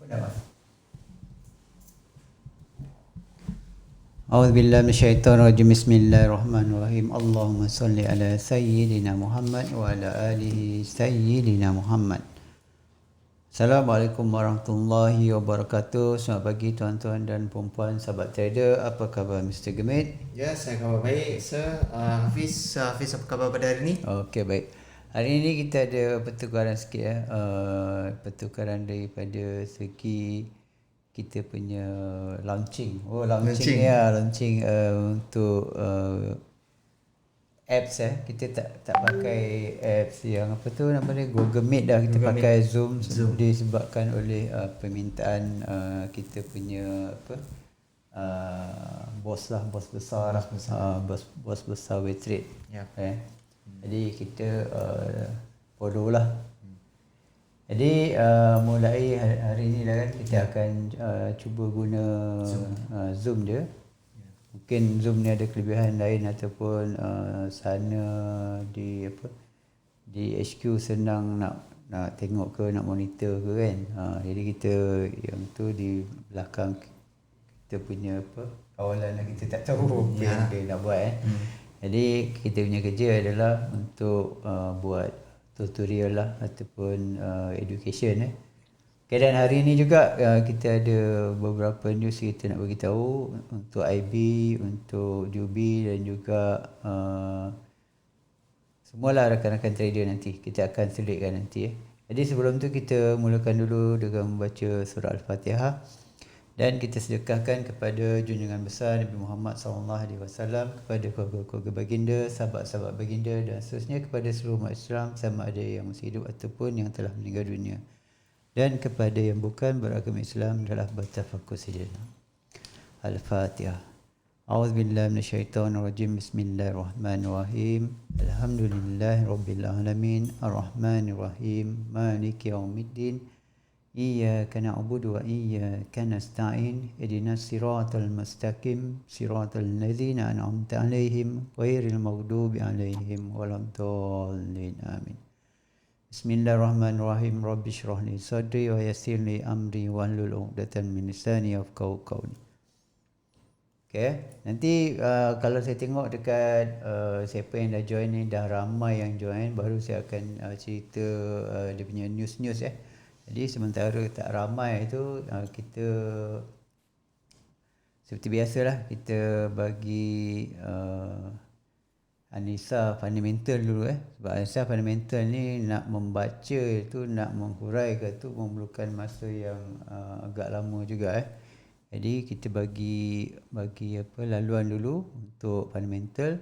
أعوذ بالله من الشيطان الرجيم. بسم الله الرحمن الرحيم. اللهم صل على سيدنا محمد وعلى آله سيدنا محمد. Assalamualaikum warahmatullahi wabarakatuh. Selamat pagi tuan-tuan dan puan-puan sahabat trader. Apa khabar Mr. Gemit? Ya, saya khabar baik, Sir. Hafiz, apa khabar pada hari ini? Okey, baik. Hari ini kita ada pertukaran sikit ya. Pertukaran daripada segi kita punya launching. Launching untuk apps kita tak pakai apps yang apa tu nama dia, Google Meet dah. Kita Google pakai Meet. Zoom disebabkan oleh permintaan kita punya bos besar bos besar Waytrade. Ya. Jadi kita follow lah. Jadi mulai hari ni lah kan kita akan cuba guna Zoom je. Mungkin Zoom ni ada kelebihan lain ataupun sana di HQ senang nak tengok ke, nak monitor ke kan. Jadi kita yang tu di belakang kita punya kawalan lah, kita tak tahu apa yang dia nak buat Jadi kita punya kerja adalah untuk buat tutorial lah ataupun education dan hari ni juga kita ada beberapa news kita nak bagi tahu untuk IB, untuk Jubi dan juga semualah rakan-rakan trader nanti. Kita akan selitkan nanti Jadi sebelum tu kita mulakan dulu dengan membaca surah Al-Fatihah dan kita sedekahkan kepada junjungan besar Nabi Muhammad SAW, kepada keluarga-keluarga baginda, sahabat-sahabat baginda dan seterusnya, kepada seluruh umat Islam sama ada yang masih hidup ataupun yang telah meninggal dunia, dan kepada yang bukan beragama Islam adalah bertafakur sajalah. Al-Fatihah. A'udzubillahi minasyaitonirrajim. Bismillahirrahmanirrahim. Alhamdulillahirabbil alamin. Arrahmanirrahim. Maliki yaumiddin. Iyyaka na'budu wa iyyaka nasta'in. Ihdinas siratal mustaqim, siratal ladzina an'amta 'alaihim ghairil maghdubi 'alaihim waladdallin. Amin. Bismillahirrahmanirrahim. Rabbi shrah li sadri wa yassir li amri wahlul 'uqdatam min lisani yafqahu qawli. Nanti kalau saya tengok dekat siapa yang dah join ni, dah ramai yang join, baru saya akan cerita dia punya news Jadi sementara tak ramai tu, kita seperti biasalah kita bagi Anissa fundamental dulu Sebab Anissa fundamental ni nak membaca tu, nak menghuraikan tu memerlukan masa yang agak lama juga Jadi kita bagi laluan dulu untuk fundamental,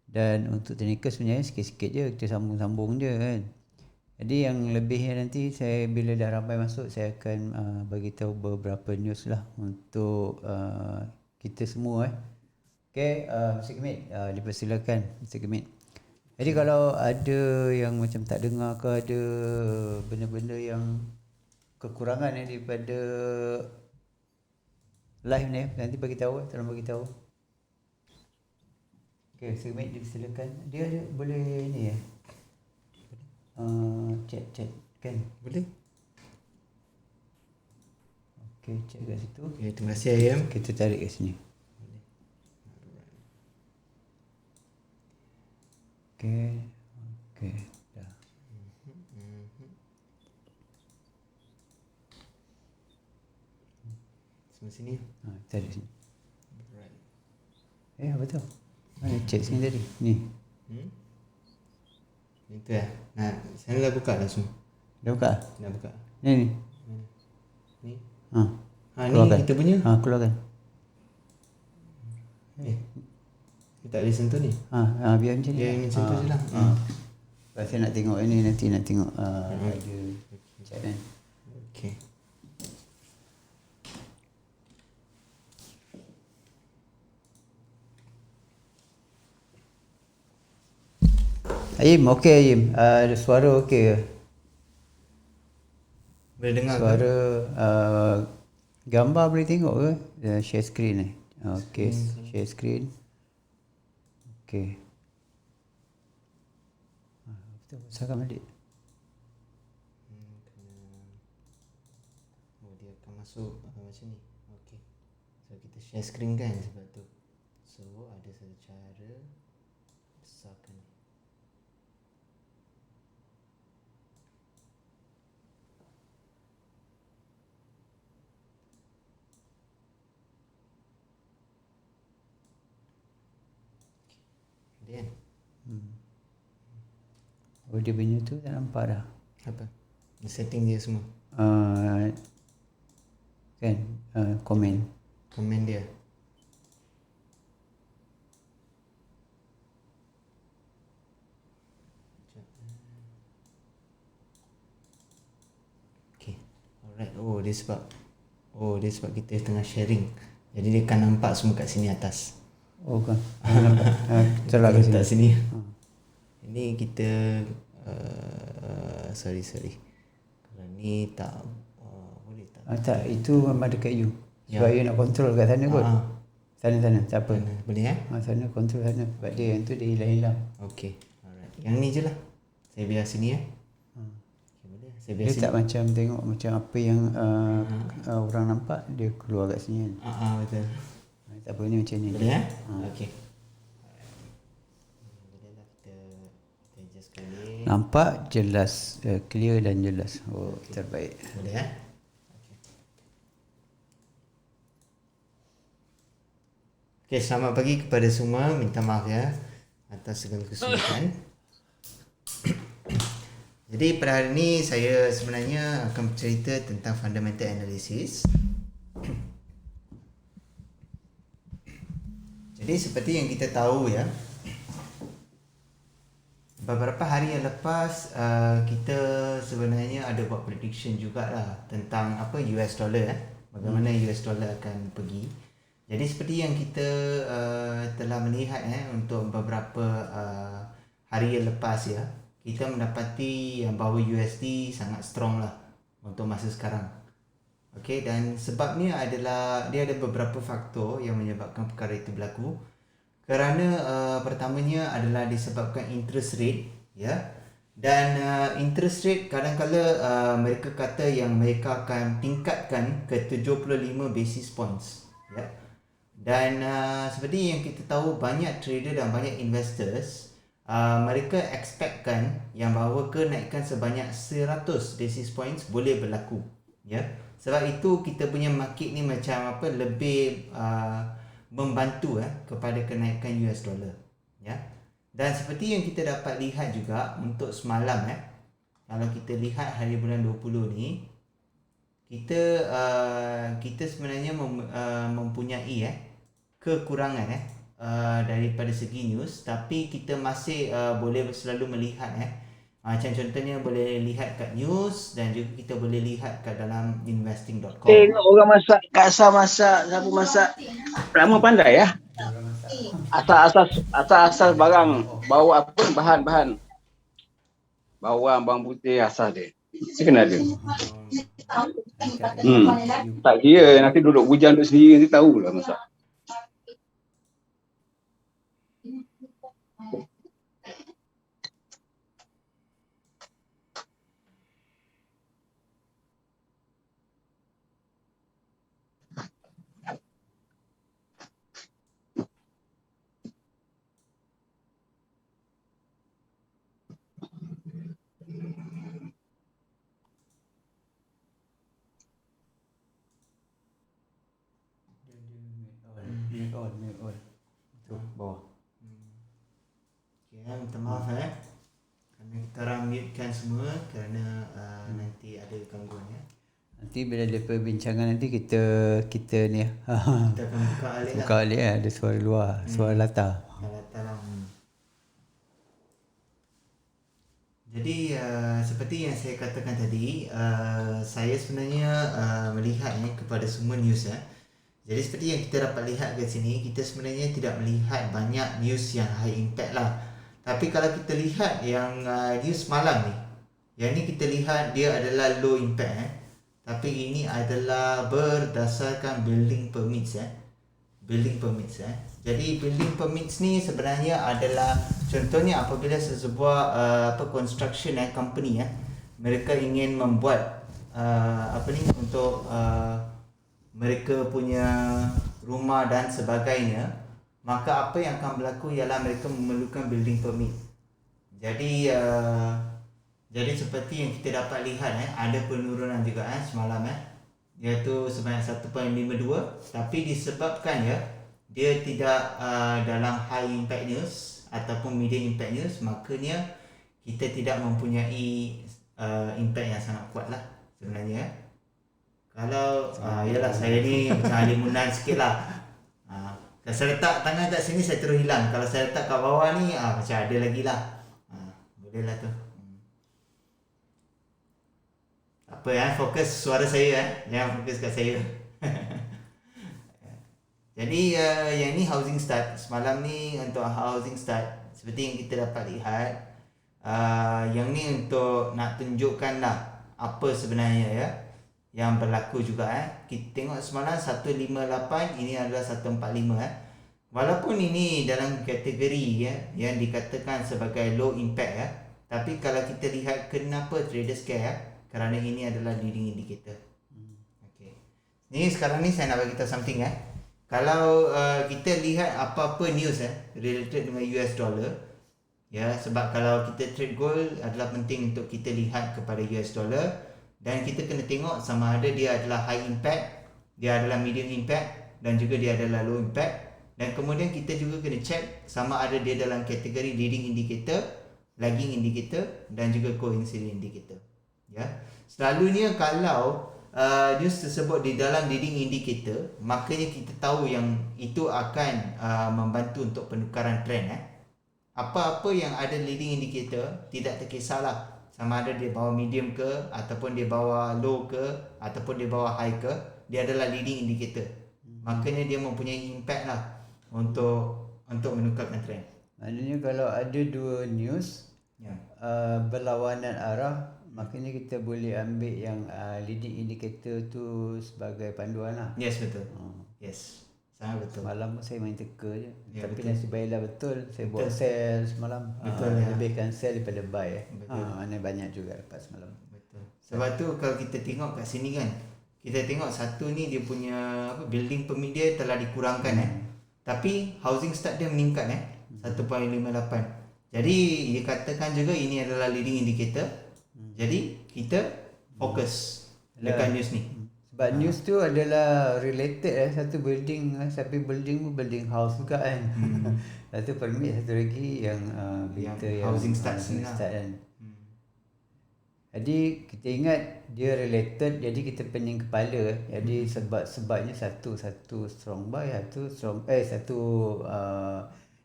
dan untuk technical sebenarnya sikit-sikit je, kita sambung-sambung je kan. Jadi yang lebihnya nanti saya bila dah ramai masuk, saya akan bagi tahu beberapa news lah untuk kita semua Mr. Gemit, dipersilakan Mr. Gemit. Jadi kalau ada yang macam tak dengar ke, ada benda-benda yang kekurangan daripada live ni, nanti bagi tahu, tolong bagi tahu. Mr. Gemit, dipersilakan. Dia ada, boleh ni chat kan? Boleh? Okey, chat kat situ. Okey, terima kasih Ayam. Kita tarik kat sini. Okey, dah. Semua sini. Tarik sini. Apa tu? Mana chat sini tadi? Ni. Itu saya dah buka dah semua. Dah buka? Dah buka. Ni. Ni. Keluarkan. Ni kita punya. Keluarkan. Kita tak boleh sentuh ni. Biar macam ni. Dia ingin sentuh je lah. Saya nak tengok ini, nanti nak tengok ada chat kan. Okey. Ayim, okey Ayim. Suara okey ke? Boleh dengar suara gambar boleh tengok ke? Share screen ni. Okey, share screen. Okey. Betul, besarkan balik. dia akan masuk macam ni. Okey. So kita share screen kan sebab tu. So ada satu cara besarkan ni. Dia kan? Oh, dia punya tu tak nampak dah. Apa? Setting dia semua. Kan, komen. Komen dia. Okay. Alright. Oh, dia sebab kita tengah sharing. Jadi dia akan nampak semua kat sini atas. Oh kan. Nampak. Salah kat sini. Tak sini. Ini kita sorry. Kalau ni tak boleh tak? Tak, itu memang dekat you. Sebab you nak control kat sana kot. Sana, tak apa. Boleh Sana control sana. Sebab dia yang tu dia hilang-hilang. Okay. Alright. Yang ni je lah. Saya biar sini Okay, boleh. Saya biar Dia sini. tak macam tengok macam apa yang orang nampak, dia keluar kat sini kan. Betul. Tak apa, ni macam ni. Boleh Okay. Boleh lah kita adjust sekali. Nampak jelas, clear dan jelas. Oh, terbaik. Boleh Okay. Okay, selamat pagi kepada semua. Minta maaf ya atas segala kesulitan. Jadi pada hari ini saya sebenarnya akan bercerita tentang fundamental analysis. Jadi seperti yang kita tahu ya, beberapa hari yang lepas kita sebenarnya ada buat prediction jugalah tentang apa US dollar bagaimana US dollar akan pergi. Jadi seperti yang kita telah melihat untuk beberapa hari yang lepas ya, kita mendapati bahawa USD sangat strong lah untuk masa sekarang. Okey, dan sebabnya adalah dia ada beberapa faktor yang menyebabkan perkara itu berlaku. Kerana pertamanya adalah disebabkan interest rate ya. Dan interest rate kadang-kala mereka kata yang mereka akan tingkatkan ke 75 basis points ya. Dan seperti yang kita tahu, banyak trader dan banyak investors mereka expectkan yang bahawa kenaikan sebanyak 100 basis points boleh berlaku ya. Sebab itu kita punya market ni macam apa, lebih membantu kepada kenaikan US dollar ya. Dan seperti yang kita dapat lihat juga untuk semalam kalau kita lihat hari bulan 20 ni, kita sebenarnya mempunyai kekurangan daripada segi news, tapi kita masih boleh selalu melihat macam contohnya boleh lihat kat news dan juga kita boleh lihat kat dalam investing.com. Tengok orang masak, Kak Asal masak, siapa masak. Lama pandai ya. Asal barang, bawa apa bahan-bahan. Bawang, bawang putih asal dia. Mesti kena ada. Tak kira nanti duduk bujang duduk sendiri nanti tahulah masak. Mute all. Tu bawah. Okay, minta maaf kerana kita orang mutekan semua kerana nanti ada gangguan Nanti bila ada perbincangan nanti kita ni Kita akan buka alik buka alik ada suara luar, suara latar. Jadi seperti yang saya katakan tadi, saya sebenarnya melihat kepada semua news Jadi seperti yang kita dapat lihat kat sini, kita sebenarnya tidak melihat banyak news yang high impact lah. Tapi kalau kita lihat yang news malam ni, yang ni kita lihat dia adalah low impact Tapi ini adalah berdasarkan building permits Building permits Jadi building permits ni sebenarnya adalah contohnya apabila sesebuah construction company mereka ingin membuat untuk mereka punya rumah dan sebagainya, maka apa yang akan berlaku ialah mereka memerlukan building permit. Jadi seperti yang kita dapat lihat ada penurunan juga semalam iaitu sebanyak 1.52, tapi disebabkan dia tidak dalam high impact news ataupun medium impact news, makanya kita tidak mempunyai impact yang sangat kuat lah sebenarnya. Kalau yalah, saya ni macam halimunan sikit lah. Kalau saya letak tangan kat sini saya terus hilang, kalau saya letak kat bawah ni macam ada lagi lah. Boleh lah tu. Apa fokus suara saya jangan fokus kat saya. Jadi yang ni housing start semalam ni. Untuk housing start seperti yang kita dapat lihat, yang ni untuk nak tunjukkan lah apa sebenarnya yang berlaku juga. Kita tengok semalam 158, ini adalah 145 Walaupun ini dalam kategori yang dikatakan sebagai low impact tapi kalau kita lihat kenapa traders care, kerana ini adalah leading indicator. Okay. Ni sekarang ni saya nak bagi tahu something Kalau kita lihat apa-apa news related dengan US dollar, sebab kalau kita trade gold adalah penting untuk kita lihat kepada US dollar, dan kita kena tengok sama ada dia adalah high impact, dia adalah medium impact, dan juga dia adalah low impact. Dan kemudian kita juga kena check sama ada dia dalam kategori leading indicator, lagging indicator, dan juga coincident indicator. Selalunya kalau news tersebut di dalam leading indicator, makanya kita tahu yang itu akan membantu untuk penukaran trend. Apa-apa yang ada leading indicator tidak terkisahlah sama ada dia bawa medium ke, ataupun dia bawa low ke, ataupun dia bawa high ke, dia adalah leading indicator. Makanya dia mempunyai impact lah untuk menukarkan trend. Maknanya kalau ada dua news berlawanan arah, maknanya kita boleh ambil yang leading indicator tu sebagai panduan lah. Yes, betul. Yes, sangat betul. Semalam saya main teka je. Tapi betul. nasib baiklah betul. Saya buat sell semalam. Betul, lebihkan sell daripada buy. Betul. Mana banyak juga dapat semalam. Betul. Sebab tu kalau kita tengok kat sini kan, kita tengok satu ni dia punya building permit dia telah dikurangkan tapi housing start dia meningkat 1.58. Jadi dia katakan juga ini adalah leading indicator. Jadi kita fokus dekat news ni. Sebab news tu adalah related satu building, tapi building house juga kan. Satu permit, satu lagi yang berita yang housing start ni kan. Jadi kita ingat dia related, jadi kita pening kepala. Jadi sebabnya satu strong buy, satu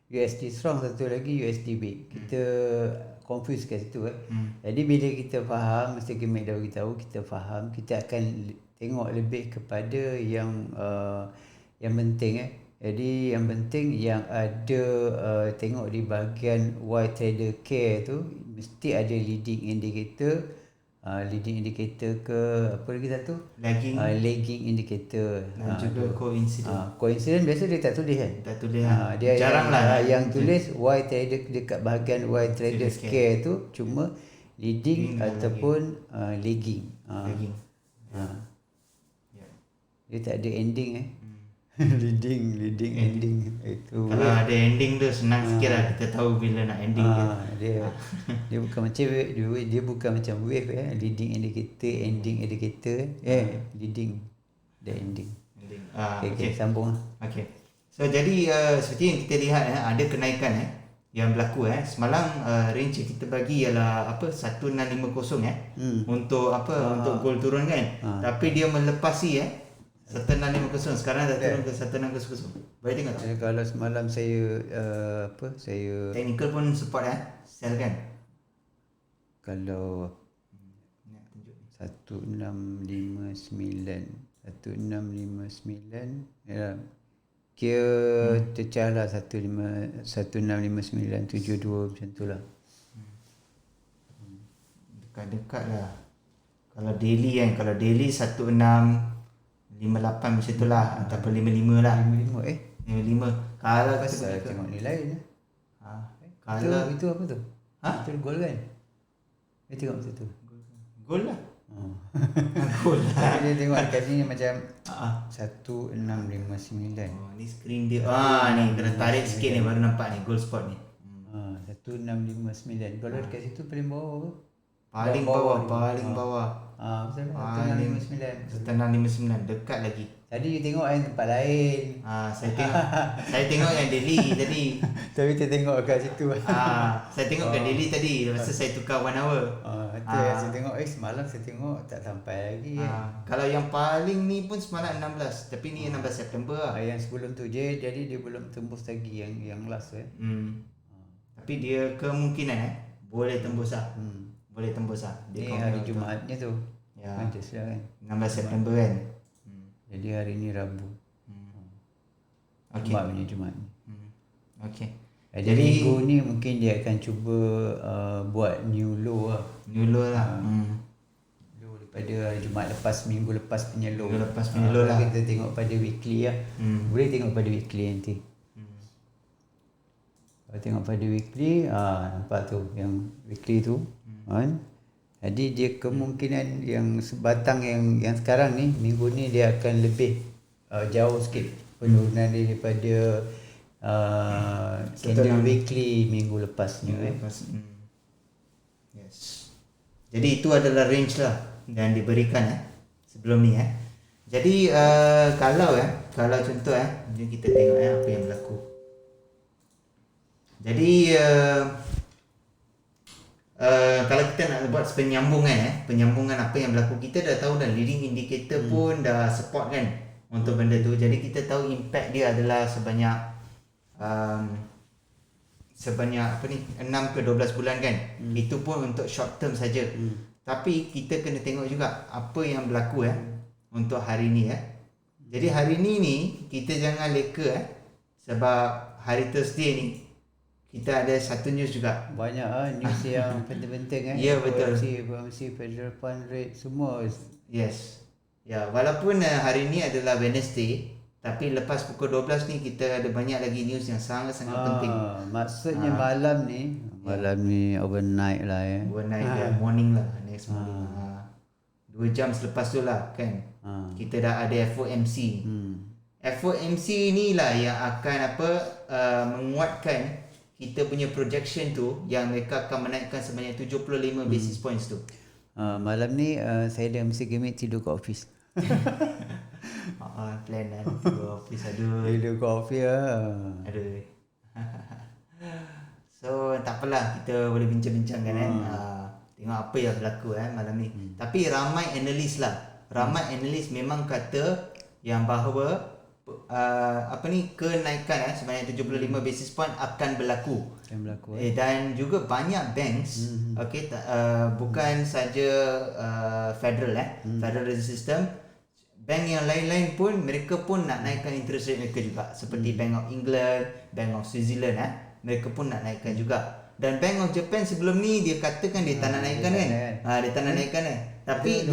USD strong, satu lagi USDB. Kita confuse kat situ Jadi bila kita faham, mesti Kemek dah beritahu, kita faham, kita akan tengok lebih kepada yang penting Jadi yang penting yang ada tengok di bahagian Y Trader Care tu mesti ada leading indicator, ke apa lagi satu, lagging indicator, dan juga coincident. Coincident biasa dia tak tulis kan? Tak tulis dia jarang yang tulis Y Trader dekat bahagian Y Trader Care tu cuma leading ataupun lagging. Dia tak ada ending leading ending itu. Kalau ada ending tu senang sikit lah, kita tahu bila nak ending dia bukan macam dia bukan macam wave leading indicator, ending indicator, leading dan ending. Okay, sambung. Okay. So jadi seperti yang kita lihat ada kenaikan yang berlaku semalam. Range yang kita bagi ialah 1650 untuk untuk gold turun kan. Tapi dia melepasi 1650, sekarang dah turun ke 1600. Boleh tengok tak? Kalau semalam saya technical pun support sell kan. Kalau 1659 ya, kira tercah lah 1659.72 macam tu lah. Dekat-dekat lah. Kalau daily 1658 macam tu lah, ataupun 55 lah. 55. Kalau pasal tengok nilai je. Kalau itu apa tu? Itu gold kan? Tengok macam tu. gold lah. Goal lah. Tapi dia tengok dekat sini macam Ah. 1659. Oh, ni screen dia. Ni kena tarik sikit ni baru nampak ni goal spot ni. 1659. Kalau dekat situ paling bawah apa? Paling bawah. Betul lah. Paling 1659. Setenang 59 dekat lagi. Tadi you tengok tempat lain. Saya tengok yang Delhi tadi. Tapi kita tengok kat situ. Saya tengok kat Delhi tadi. Lepas tu saya tukar 1 hour. Betul saya tengok semalam saya tengok tak sampai lagi Kalau yang paling ni pun semalam 16. Tapi ni 16 September lah. Yang sebelum tu je, jadi dia belum tembus lagi yang last Tapi dia kemungkinan boleh tembus lah. Boleh tembus lah. Ni hari Jumaatnya tu. Ya. Mantis lah kan. 16 September kan. Jadi hari ni Rabu. Okey. Jumaat punya Jumaat ni. Okey. Jadi minggu ni mungkin dia akan cuba buat new low lah. New low lah. Low daripada hari Jumaat lepas, minggu lepas punya low. Minggu lepas punya low lah. Kita tengok pada weekly lah. Boleh tengok pada weekly nanti. Kalau tengok pada weekly, nampak tu yang weekly tu kan. Jadi dia kemungkinan yang sebatang yang sekarang ni, minggu ni dia akan lebih jauh sikit penurunan dia daripada candle weekly minggu lepasnya Yes. Jadi itu adalah range lah yang diberikan sebelum ni Jadi kalau contoh jom kita tengok apa yang berlaku. Jadi kalau kita nak buat penyambungan apa yang berlaku, kita dah tahu dah leading indicator pun dah support kan untuk benda tu. Jadi kita tahu impact dia adalah sebanyak 6 ke 12 bulan kan. Itu pun untuk short term saja. Tapi kita kena tengok juga apa yang berlaku untuk hari ni Jadi hari ni kita jangan leka sebab hari Thursday ni kita ada satu news juga. Banyak news yang penting-penting Ya, betul. FOMC, Federal Fund Rate semua. Yes. Ya, walaupun hari ni adalah Wednesday, tapi lepas pukul 12 ni kita ada banyak lagi news yang sangat-sangat penting. Maksudnya malam ni overnight lah Overnight morning lah, next morning. 2 jam selepas tu lah kan. Kita dah ada FOMC. FOMC ni lah yang akan menguatkan kita punya projection tu yang mereka akan menaikkan sebanyak 75 basis points tu. Malam ni saya dan Mr. Gemit tidur kat office. Plan lah tidur office. Tidur kat office Aduh. So tak apalah, kita boleh bincang-bincang kan tengok apa yang berlaku malam ni. Tapi ramai analis memang kata yang bahawa kenaikan sebanyak 75 basis point akan berlaku. Dan juga banyak banks bukan saja federal Federal Reserve System, bank yang lain-lain pun mereka pun nak naikkan interest rate mereka juga, seperti Bank of England, Bank of Switzerland mereka pun nak naikkan juga. Dan Bank of Japan sebelum ni dia katakan dia tak nak naikkan dia tak nak naikkan tapi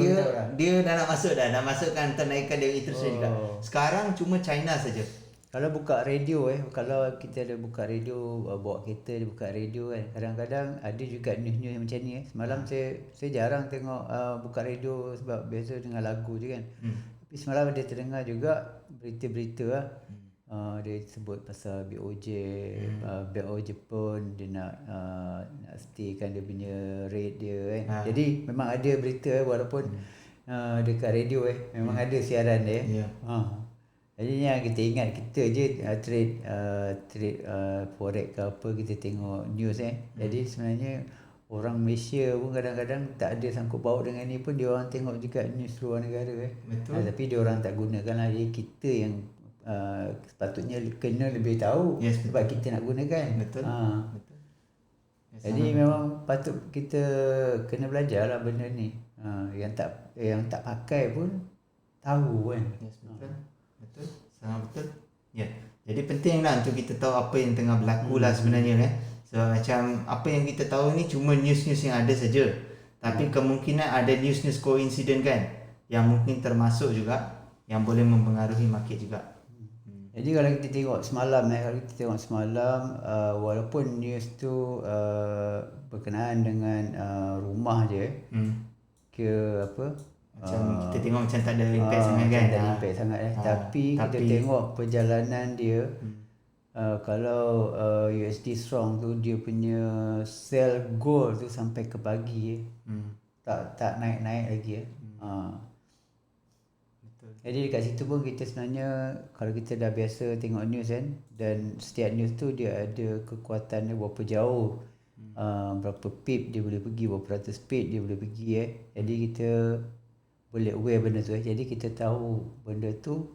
dia dah nak masukkan untuk naikkan dia interest rate juga. Sekarang cuma China saja. Kalau buka radio kalau kita ada buka radio, bawa kereta dia buka radio kadang-kadang ada juga news-news macam ni Semalam saya jarang tengok buka radio sebab biasa dengar lagu je kan. Tapi semalam ada terdengar juga berita-berita dia sebut pasal BOJ, BOJ pun dia nak staykan dia punya rate dia Jadi memang ada berita walaupun dekat radio memang ada siaran dia. Jadi yang kita ingat kita je trade forex ke apa, kita tengok news Jadi sebenarnya orang Malaysia pun kadang-kadang tak ada sangkut paut dengan ni pun dia orang tengok juga news luar negara Betul. Tapi dia orang tak gunakan lah. Jadi kita yang sepatutnya kena lebih tahu sebab kita nak gunakan. Betul. Betul. Jadi memang patut kita kena belajar lah benda ni. Yang tak pakai pun tahu kan. Betul. Sangat betul. Ya. Jadi penting lah untuk kita tahu apa yang tengah berlaku lah sebenarnya So macam apa yang kita tahu ni cuma news-news yang ada saja. Tapi kemungkinan ada news-news coincident kan yang mungkin termasuk juga yang boleh mempengaruhi market juga. Jadi kalau kita tengok semalam walaupun news tu berkenaan dengan rumah je ke apa Macam kita tengok macam tak ada impact sangat macam kan. tak ada impact sangat tapi kita tengok perjalanan dia kalau USD strong tu dia punya sell gold tu sampai ke pagi tak naik-naik lagi Jadi dekat situ pun kita sebenarnya kalau kita dah biasa tengok news kan, dan setiap news tu dia ada kekuatan dia berapa jauh, berapa pip dia boleh pergi, berapa ratus pip dia boleh pergi Jadi kita boleh aware benda tu Jadi kita tahu benda tu,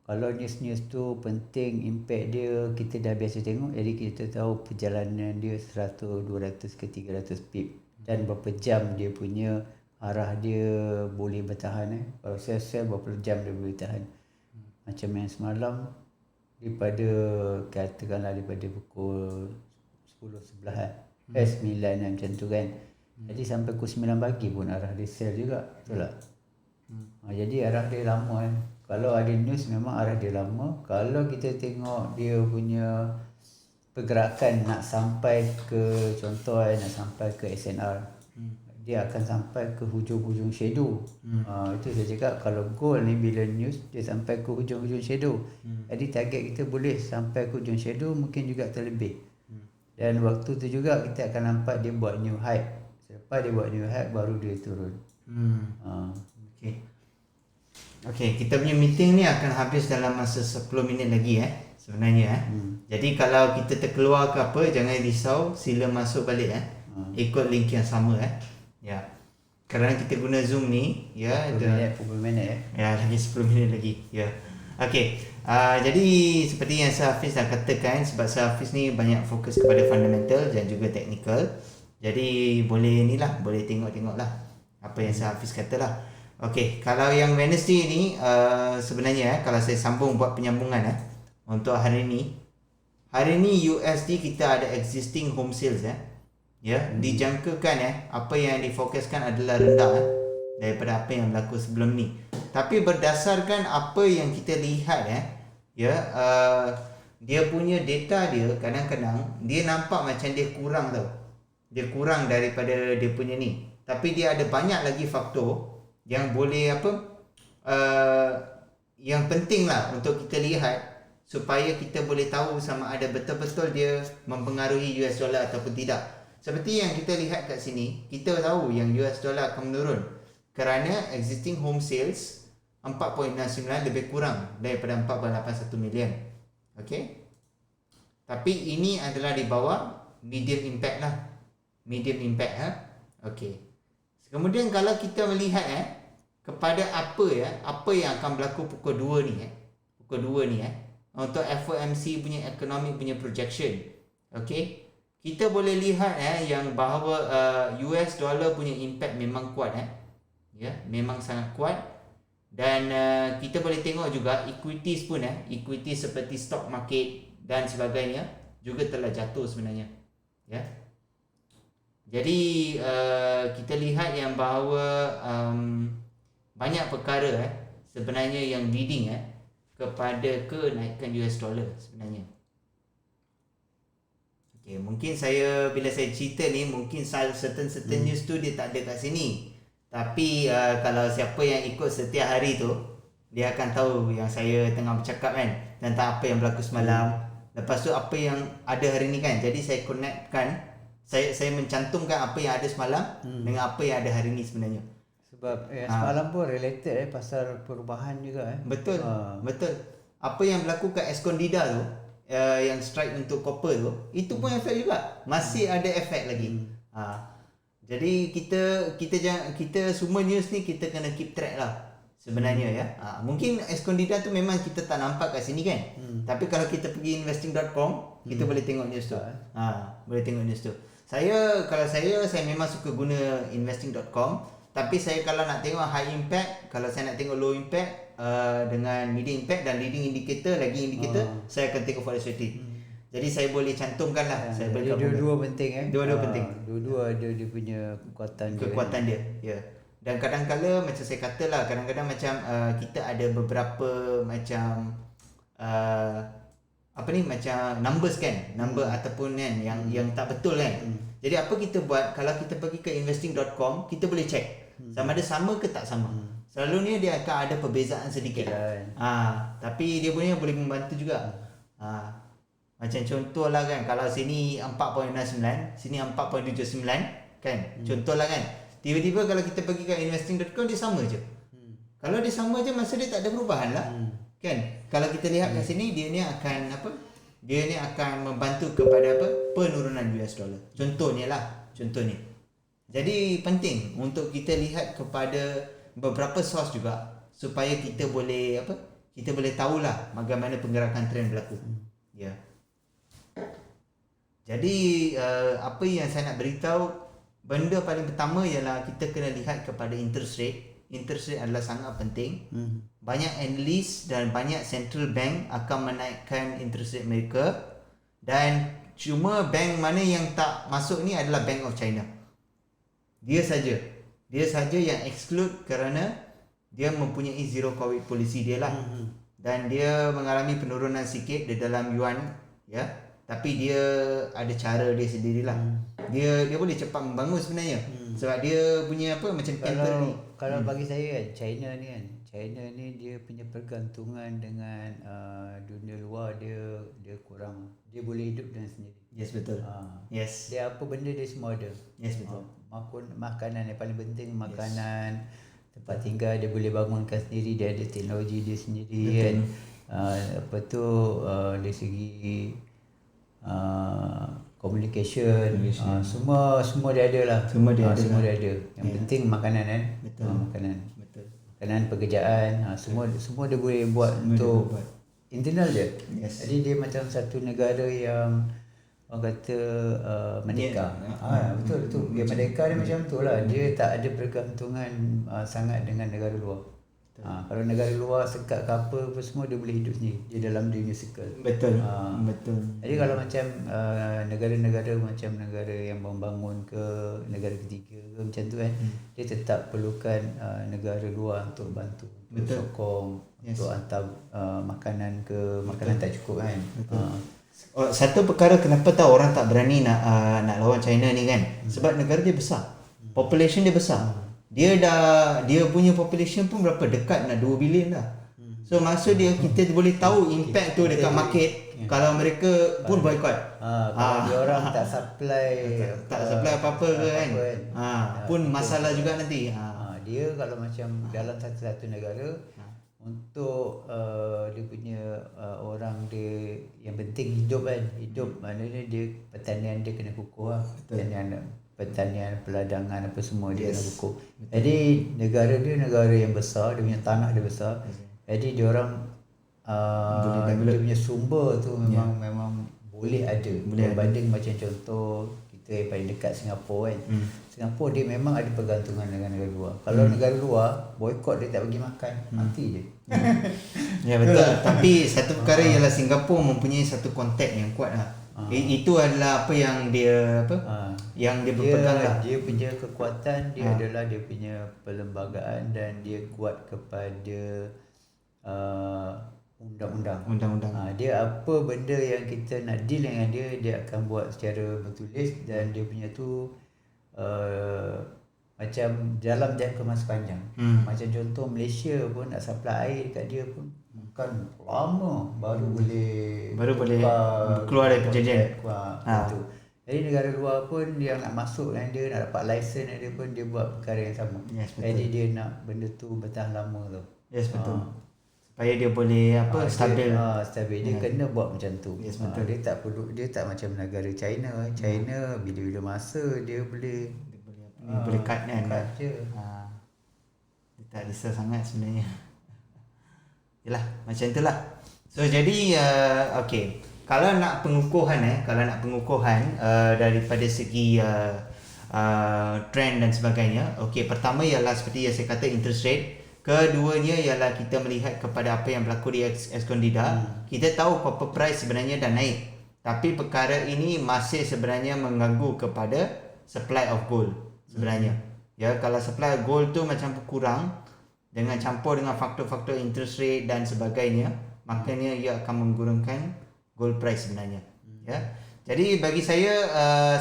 kalau news-news tu penting, impact dia kita dah biasa tengok, jadi kita tahu perjalanan dia 100, 200 ke 300 pip dan berapa jam dia punya arah dia boleh bertahan Kalau sell berapa jam dia boleh tahan. Macam yang semalam daripada katakanlah daripada pukul 10, 11 9 macam tu kan. Jadi sampai pukul 9 pagi pun arah dia sell juga, betul tak? Jadi arah dia lama Kalau ada news memang arah dia lama. Kalau kita tengok dia punya pergerakan nak sampai ke, contoh nak sampai ke SNR, dia akan sampai ke hujung-hujung shadow. Itu saya cakap, kalau gold ni bila news dia sampai ke hujung-hujung shadow, jadi target kita boleh sampai ke hujung shadow, mungkin juga terlebih. Dan waktu tu juga kita akan nampak dia buat new high. Selepas dia buat new high baru dia turun. Okay, kita punya meeting ni akan habis dalam masa 10 minit lagi sebenarnya Jadi kalau kita terkeluar ke apa, jangan risau, sila masuk balik ikut link yang sama ya. Kerana kita guna Zoom ni 10 minit ya, lagi 10 minit lagi ya. Okey, jadi seperti yang Sir Hafiz dah katakan, sebab Sir Hafiz ni banyak fokus kepada fundamental dan juga technical, jadi boleh boleh tengok lah apa yang Sir Hafiz katalah. Okey, kalau yang Wednesday ni sebenarnya kalau saya sambung buat penyambungan untuk hari ni USD kita ada existing home sales dijangkakan apa yang difokuskan adalah rendah daripada apa yang berlaku sebelum ni. Tapi berdasarkan apa yang kita lihat dia punya data dia kadang-kadang dia nampak macam dia kurang tau. Dia kurang daripada dia punya ni. Tapi dia ada banyak lagi faktor yang boleh yang penting lah untuk kita lihat supaya kita boleh tahu sama ada betul-betul dia mempengaruhi US dollar ataupun tidak. Seperti yang kita lihat kat sini, kita tahu yang US dollar akan menurun kerana existing home sales 4.69 lebih kurang daripada 4.81 million. Okey. Tapi ini adalah di bawah medium impact lah. Medium impact Okey. Kemudian kalau kita melihat kepada apa yang akan berlaku pukul 2 ni untuk FOMC punya economic punya projection. Okey. Kita boleh lihat yang bahawa US dollar punya impact memang kuat memang sangat kuat. Dan kita boleh tengok juga equities pun equities seperti stock market dan sebagainya juga telah jatuh sebenarnya Jadi kita lihat yang bahawa banyak perkara sebenarnya yang leading kepada kenaikan US dollar sebenarnya. Okay, mungkin bila saya cerita ni mungkin certain news tu dia tak ada kat sini. Tapi kalau siapa yang ikut setiap hari tu, dia akan tahu yang saya tengah bercakap tentang apa yang berlaku semalam. Lepas tu apa yang ada hari ni kan. Jadi saya connectkan, saya mencantumkan apa yang ada semalam dengan apa yang ada hari ni sebenarnya. Sebab semalam pun related pasal perubahan juga Betul. Betul. Apa yang berlaku kat Escondida tu, yang strike untuk copper tu, itu pun efek juga. Masih ada efek lagi. Jadi kita semua news ni kita kena keep track lah sebenarnya mungkin Escondida tu memang kita tak nampak kat sini kan. Tapi kalau kita pergi investing.com, kita boleh tengok news tu. Boleh tengok news tu. Kalau saya memang suka guna investing.com, tapi saya kalau nak tengok high impact, kalau saya nak tengok low impact dengan medium impact dan leading indicator, lagging indicator, saya akan tengok forex trading. Jadi saya boleh cantumkan lah. Saya boleh dua-dua penting Dua-dua penting. Dua-dua ada dia punya kekuatan dia. Ya. Dan kadang-kadang macam saya katalah, kadang-kadang macam kita ada beberapa macam macam numbers kan, number ataupun yang tak betul kan. Jadi apa kita buat, kalau kita pergi ke investing.com, kita boleh check Sama ada sama ke tak sama. Selalunya dia akan ada perbezaan sedikit. Tapi dia punya boleh membantu juga. Macam contohlah kan, kalau sini 4.69, sini 4.79 kan. Contohlah kan. Tiba-tiba kalau kita pergi kat investing.com dia sama je. Kalau dia sama je, masa dia tak ada perubahan lah. Kan? Kalau kita lihat kat sini, dia ni akan apa? Dia ni akan membantu kepada apa? Penurunan US dollar. Contohnya lah, contohnya. Jadi penting untuk kita lihat kepada beberapa source juga supaya kita boleh apa? Kita boleh tahulah bagaimana pergerakan trend berlaku. Ya. Jadi apa yang saya nak beritahu, benda paling pertama ialah kita kena lihat kepada interest rate. Interest rate adalah sangat penting. Banyak analis dan banyak central bank akan menaikkan interest rate mereka, dan cuma bank mana yang tak masuk ni adalah Bank of China. Dia saja yang exclude kerana dia mempunyai zero covid policy dia lah. Dan dia mengalami penurunan sikit di dalam yuan, ya. Tapi dia ada cara dia sendirilah. Dia boleh cepat membangun sebenarnya. Sebab dia punya apa macam temper ni. Kalau bagi saya kan, China ni dia punya pergantungan dengan dunia luar dia kurang. Dia boleh hidup dengan sendiri. Yes, betul. Yes. Dia apa benda dia semua ada. Yes, betul. Makanan yang paling penting, makanan, tempat tinggal dia boleh bangunkan sendiri, dia ada teknologi dia sendiri. Betul. Kan. Apa tu dari segi communication, semua dia ada lah. Semua dia ada. Yang penting makanan kan. Betul. Makanan, pekerjaan, semua dia boleh buat untuk internal je. Yes. Jadi dia macam satu negara yang orang kata merdeka. Betul. Dia merdeka dia macam tu lah. Dia tak ada pergantungan sangat dengan negara luar. Kalau negara luar sekat ke apa semua dia boleh hidup sendiri. Dia dalam dunia circle. Betul. Jadi kalau macam negara-negara macam negara yang membangun ke negara ketiga ke macam tu kan, dia tetap perlukan negara luar untuk bantu, untuk sokong, untuk hantar makanan ke, makanan tak cukup kan. Satu perkara kenapa tahu orang tak berani nak lawan China ni kan, sebab negara dia besar, population dia besar. Dia punya population pun berapa, dekat nak 2 bilion dah. So maksud dia kita boleh tahu impact tu dekat market kalau mereka pun boycott. Kalau dia orang tak supply apa-apa ke kan. Pun masalah juga nanti. Dia kalau macam dalam satu negara untuk dia punya orang dia yang penting hidup kan. Hidup maknanya dia pertanian dia kena kukuh lah. Pertanian, peladangan apa semua dia kena kukuh. Jadi negara dia negara yang besar, dia punya tanah dia besar. Jadi dia orang dia punya sumber tu memang boleh ada. Berbanding macam contoh kita yang paling dekat Singapura kan. Singapura dia memang ada pergantungan dengan negara luar. Kalau negara luar boycott dia tak bagi makan, mati dia. Ya betul. Tapi satu perkara ialah Singapura mempunyai satu kontak yang kuat lah. Itu adalah apa yang dia yang dia berpegang lah. Dia punya kekuatan dia adalah dia punya perlembagaan dan dia kuat kepada undang-undang. Dia apa benda yang kita nak deal dengan dia akan buat secara bertulis, dan dia punya tu macam dalam jangka masa panjang. Macam contoh Malaysia pun nak supply air dekat dia pun bukan lama baru boleh keluar dari perjanjian. Itu. Jadi negara luar pun yang nak masuk dengan dia, nak dapat license dengan dia pun dia buat perkara yang sama. Jadi dia nak benda tu bertahan lama tu. Yes, betul. Supaya dia boleh stabil. Stabil. Dia kena buat macam tu. Yes, betul. Dia tak macam negara China. China bila-bila masa dia boleh cut kan. Cut je. Dia tak risau sangat sebenarnya. Yalah, macam itulah. So jadi okey. Kalau nak pengukuhan daripada segi trend dan sebagainya. Okey, pertama ialah seperti yang saya kata interest rate. Keduanya ialah kita melihat kepada apa yang berlaku di Escondida. Kita tahu copper price sebenarnya dah naik. Tapi perkara ini masih sebenarnya mengganggu kepada supply of gold sebenarnya. Ya, kalau supply of gold tu macam kurang dengan campur dengan faktor-faktor interest rate dan sebagainya, makanya ia akan mengurangkan gold price sebenarnya. Ya. Jadi bagi saya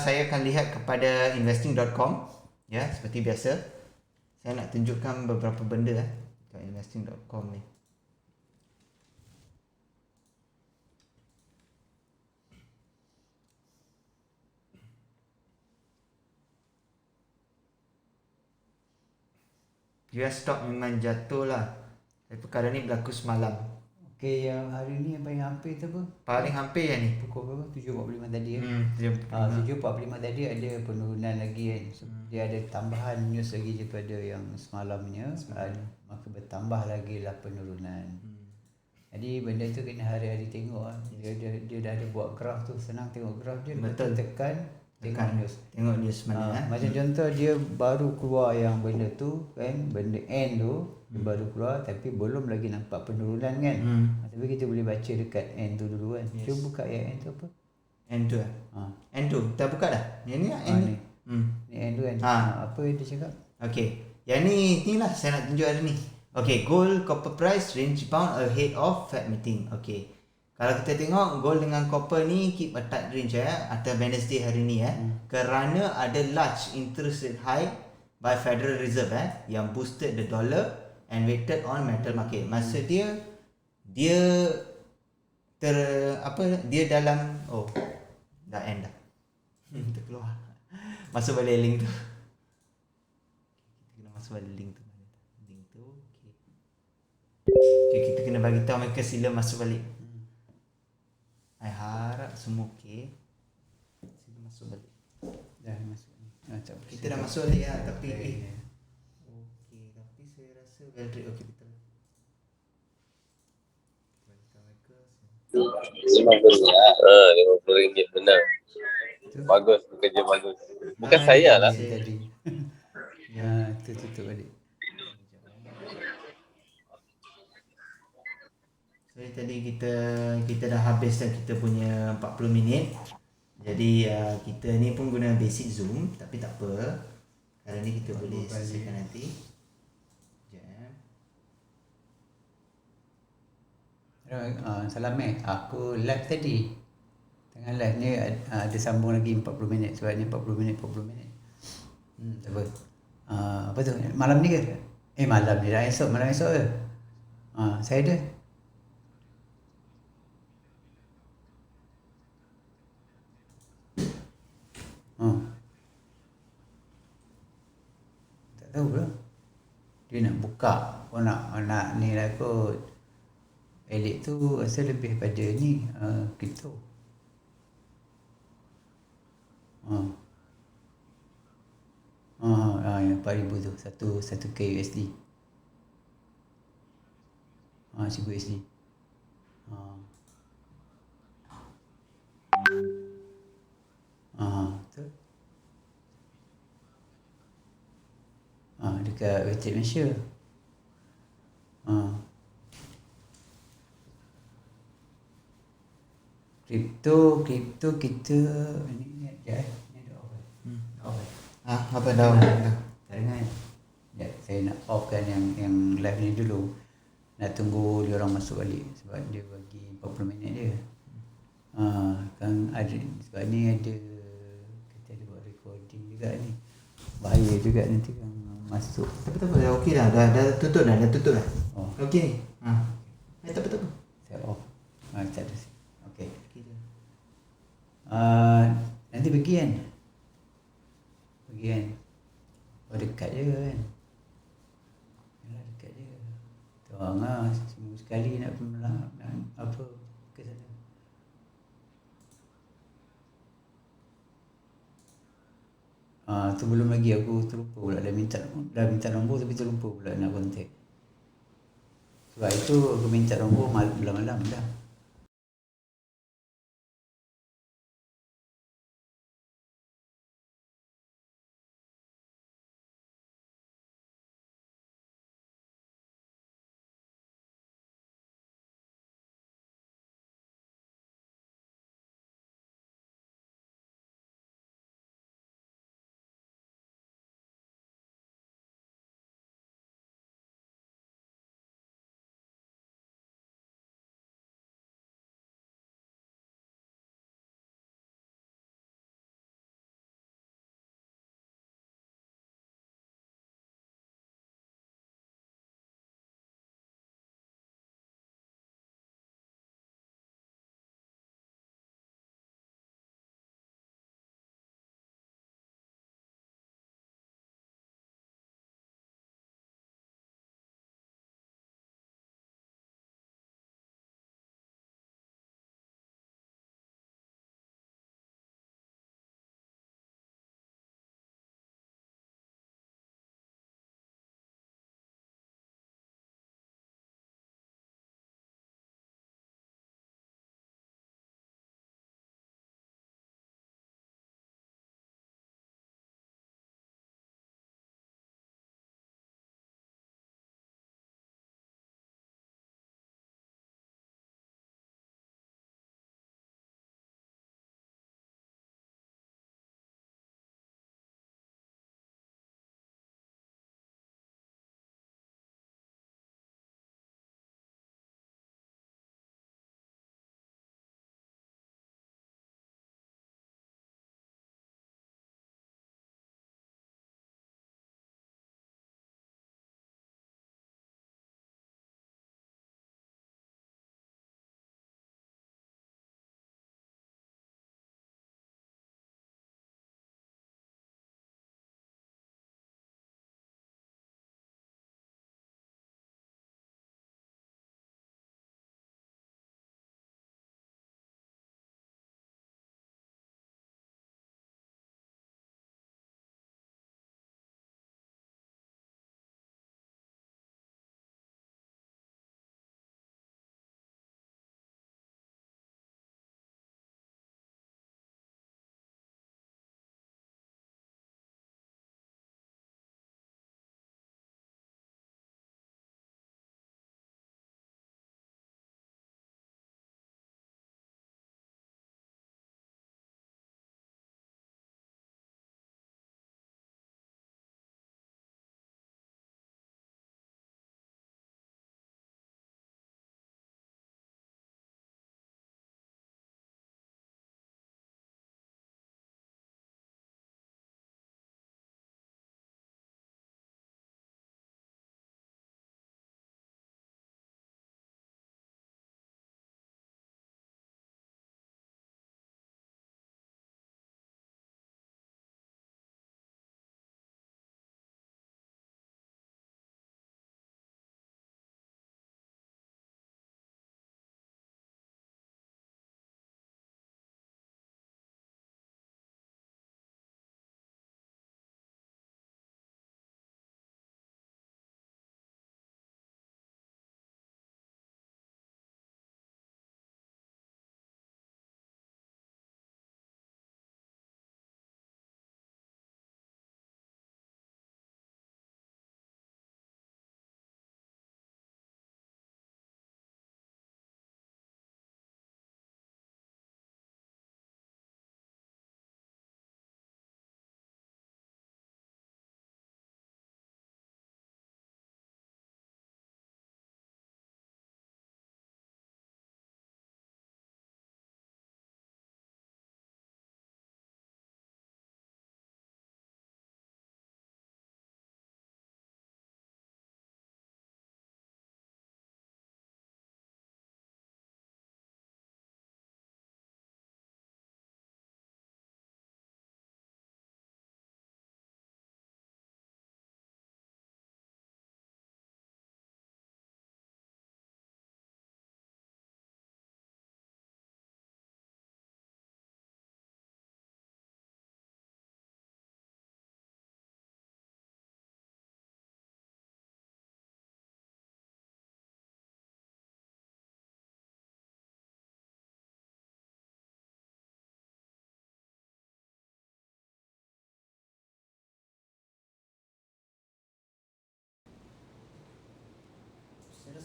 akan lihat kepada investing.com, ya, seperti biasa. saya nak tunjukkan beberapa benda kat investing.com ni. US stock memang jatuh lah. Tapi perkara ni berlaku semalam. Okey, yang hari ni yang paling hampir tu apa? Paling hampir yang ni. Pukul berapa? 7.45 tadi ya. 7.45 tadi ada penurunan lagi kan. So, dia ada tambahan news lagi daripada yang semalamnya. Maka bertambah lagi lah penurunan. Jadi benda tu kena hari-hari tengok lah. Dia dah ada buat graf tu. Senang tengok graf dia. Betul. Tekan tengok news. Tengok news mana Macam contoh dia baru keluar yang benda tu kan, benda end tu dia baru keluar tapi belum lagi nampak penurunan kan. Tapi kita boleh baca dekat end tu dulu kan. Yes. Cuba buka yang end tu apa? End tu End tu kita buka dah. Yang ni lah end ni. Ni end tu kan. Apa dia cakap? Okay. Yang ni lah saya nak tunjuk hari ni. Okay, gold copper price range bound ahead of Fed meeting. Okay. Kalau kita tengok gold dengan copper ni keep a tight range atau Wednesday hari ni kerana ada large interest rate high by Federal Reserve yang boosted the dollar and weighted on metal market. Maksud dia dia dalam dah end dah. Kita keluar. Masuk balik link tu. Kita kena masuk balik link tu. Okay, kita kena bagi tahu mereka sila masuk balik. I harap semua okey. Sila masuk balik. Dah masuk ni. Kita dah masuk balik tapi okey, tapi saya rasa well rate okey betul. Bagi tahu mereka. RM50 benar. Bagus, bekerja bagus. Bukan saya lah. Tadi. Tu tutup balik. Jadi tadi kita dah habis dah kita punya 40 minit. Jadi kita ni pun guna basic Zoom tapi tak apa. Hari ni kita boleh selesaikan nanti. Salam aku live tadi. Tengah live ni ada sambung lagi 40 minit sebab ni 40 minit. Tak apa. Apa tu? Malam ni ke? Malam ni dah malam esok ke? Saya ada. Tak tahu lah. Dia nak buka. Nak ni lah kot. Elik tu rasa lebih pada ni kripto. Yang 4,000 tu 1K USD. 1,000 USD. Tu. Dekat website Malaysia. Kripto kita ni ada off. Apa dah? Tak dengar. Ya, saya nak off kan yang live ni dulu. Nak tunggu dia orang masuk balik sebab dia bagi 40 minit dia. Kan ada sebab ni ada kita ada buat recording juga ni. Bahaya juga nanti kan masuk. Tak apa dah okey dah. Dah tutup dah. Okey ni. Tak apa. Saya off. Tak ada. Okey. Nanti pergi kan? Dekat je kan? Yalah dekat je. Tuang semua sekali nak apa ke sana. Tu belum lagi aku terlupa pula dah minta nombor tapi terlupa pula nak contact. Sebab itu aku minta nombor malam-malam dah.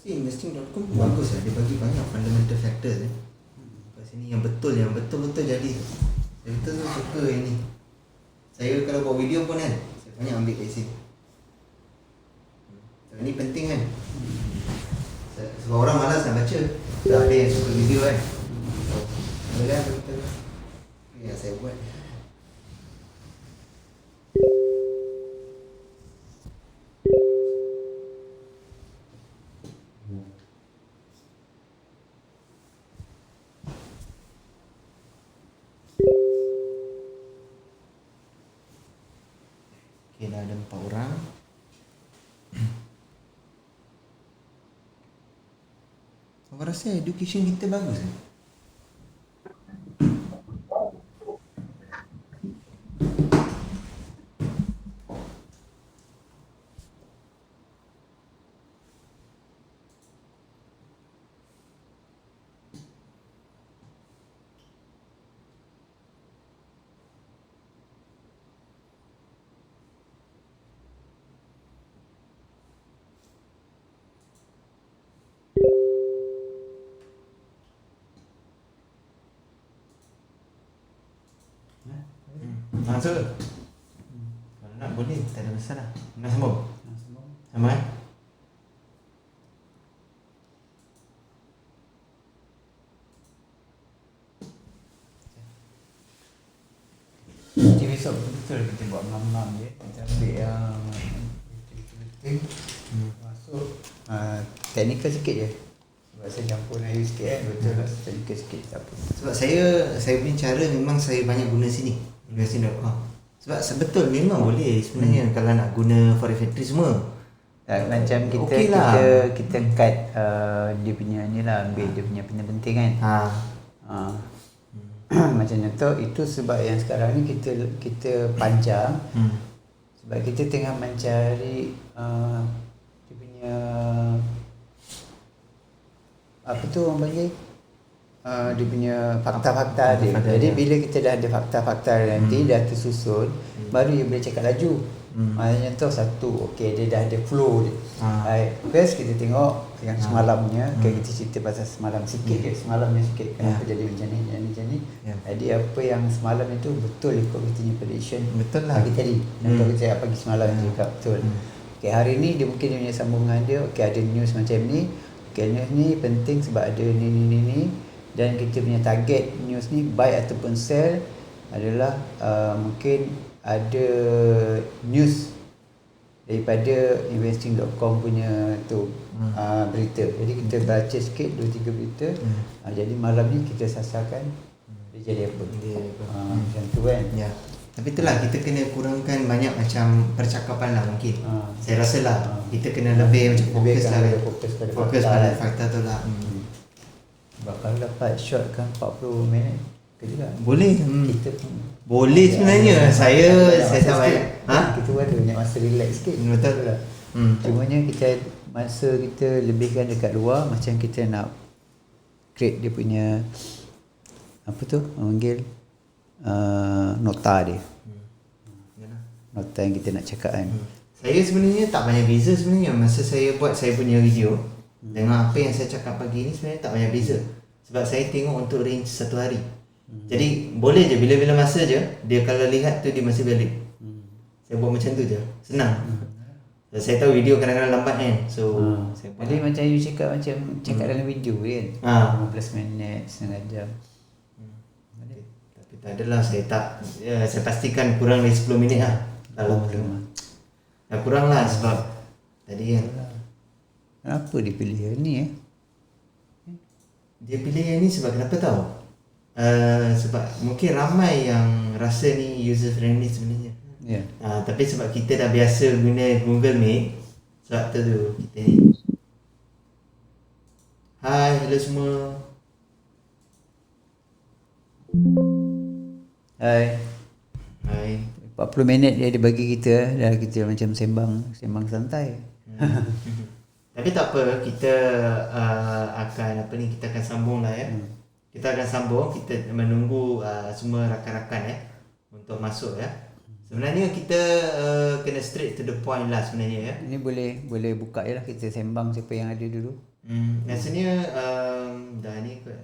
rasa investing.com bagus lah. Dia bagi banyak fundamental factors kat sini yang betul-betul jadi. Saya betul suka ini. Saya kalau buat video pun kan, saya banyak ambil kat sini. So, ini penting kan. Sebab orang malas nak baca. Dah ada yang suka video kan. Ada kan betul. Yang saya buat. Okay, dah ada 4 orang. Awak rasa education kita bagus ke? Masuk. Kalau nak boleh, tak ada masalah. Nak sambung? Sama kan? Nanti besok betul kita buat ngam-ngam je. Kita ambil yang betul-betul masuk teknikal sikit je. Sebab saya campur air sikit kan. Betul lah, teknikal sikit tak apa. Sebab saya punya cara memang saya banyak guna sini. Investing.com. Sebab sebetul memang boleh sebenarnya kalau nak guna forex factory semua. Macam kita Okey lah. kita cut dia punya ni lah, ambil dia punya penting-penting kan. Macam contoh itu sebab yang sekarang ni kita panjang sebab kita tengah mencari dia punya apa tu orang panggil dia punya fakta-fakta dia. Jadi bila kita dah ada fakta-fakta nanti dah tersusun, baru dia boleh cakap laju. Maknanya contoh satu, okey dia dah ada flow dia. First kita tengok yang semalamnya, kita cerita pasal semalam sikit je, semalamnya sikit kenapa jadi macam ni. Jadi apa yang semalam itu betul ikut kita punya prediction. Betul lah. Pagi tadi. Contoh kita cakap pagi semalam juga betul. Okey hari ni dia mungkin dia punya sambungan dia, okey ada news macam ni. Okey news ni penting sebab ada ni. Dan kita punya target news ni buy ataupun sell adalah mungkin ada news daripada investing.com punya tu berita. Jadi kita baca sikit 2-3 berita. Jadi malam ni kita sasarkan dia jadi apa. Macam tu kan. Ya. Tapi itulah kita kena kurangkan banyak macam percakapan lah mungkin. Saya rasa lah kita kena lebih macam fokus pada fakta tu lah. Bakal dapat shot kan 40 minit ke juga. Boleh. Kita Boleh sebenarnya. Saya tak banyak. Kita ada banyak masa relax sikit. Betul lah. Cumanya kita masa kita lebihkan dekat luar macam kita nak create dia punya apa tu orang panggil nota dia. Nota yang kita nak cakap kan. Saya sebenarnya tak banyak beza sebenarnya masa saya buat saya punya video dengan apa yang saya cakap pagi ni sebenarnya tak banyak beza. Sebab saya tengok untuk range satu hari. Jadi boleh je bila-bila masa je dia kalau lihat tu dia masih valid. Saya buat macam tu je. Senang. Saya tahu video kadang-kadang lambat kan. So saya buat. Jadi macam you cakap dalam video kan. 15 minit, setengah jam. Tapi tak adalah saya pastikan kurang dari 10 minit lah. Kalau belum. Dah kurang lah sebab tadi kan. Kenapa dia pilih yang ni Dia pilih yang ni sebab kenapa tahu? Sebab mungkin ramai yang rasa ni user friendly sebenarnya. Ya. Tapi sebab kita dah biasa guna Google Meet, sebab tu kita ni. Hai, hello semua. Hai. 40 minit dia bagi kita dah kita macam sembang santai. Tapi tak apa, kita kita akan sambung lah ya. Kita akan sambung, kita menunggu semua rakan-rakan untuk masuk ya. Sebenarnya kita kena straight to the point lah sebenarnya ya. Ini boleh buka je lah kita sembang siapa yang ada dulu. Rasanya dah ni kot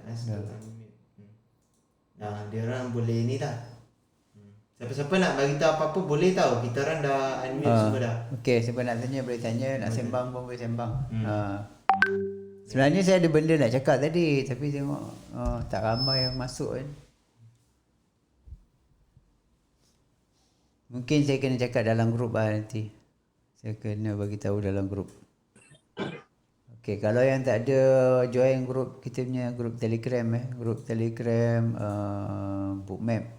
dia orang boleh ni dah. Siapa-siapa nak bagi tahu apa-apa boleh tahu. Kita orang dah unmute semua dah. Okey, siapa nak tanya boleh tanya, nak sembang pun boleh sembang. Sebenarnya saya ada benda nak cakap tadi, tapi tengok tak ramai yang masuk kan. Mungkin saya kena cakap dalam grup lah nanti. Saya kena bagi tahu dalam grup. Okey, kalau yang tak ada join grup kita punya grup Telegram grup Telegram Bookmap.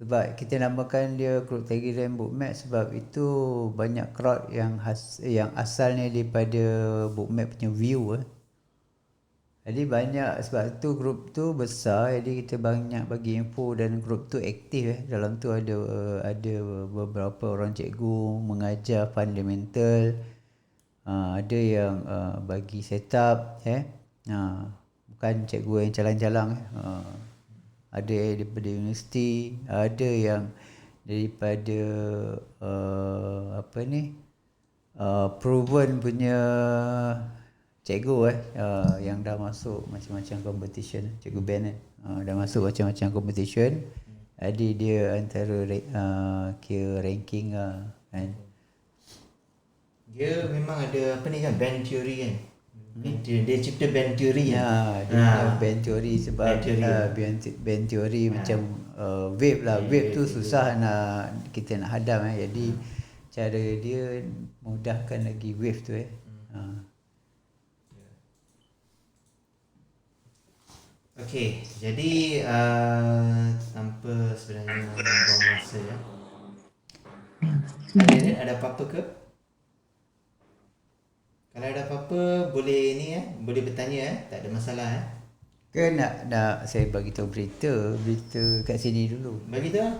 Sebab kita namakan dia grup Telegram Bookmap sebab itu banyak crowd yang asalnya daripada Bookmap punya view Jadi banyak sebab tu grup tu besar, jadi kita banyak bagi info dan grup tu aktif Dalam tu ada beberapa orang cikgu mengajar fundamental. Ada yang bagi setup bukan cikgu yang calang-calang ada daripada universiti, ada yang daripada proven punya cikgu yang dah masuk macam-macam competition, cikgu Ben dah masuk macam-macam competition. Jadi dia antara kira ranking kan. Dia memang ada band theory kan. Dia cipta band theory dia band theory sebab band theory macam wave lah. Wave tu susah kita nak hadam jadi cara dia mudahkan lagi wave tu Okey, jadi tanpa sebenarnya buang masa ada apa-apa ke? Kalau ada apa-apa boleh ni boleh bertanya tak ada masalah Ke nak saya bagi tahu berita kat sini dulu. Bagi tahu.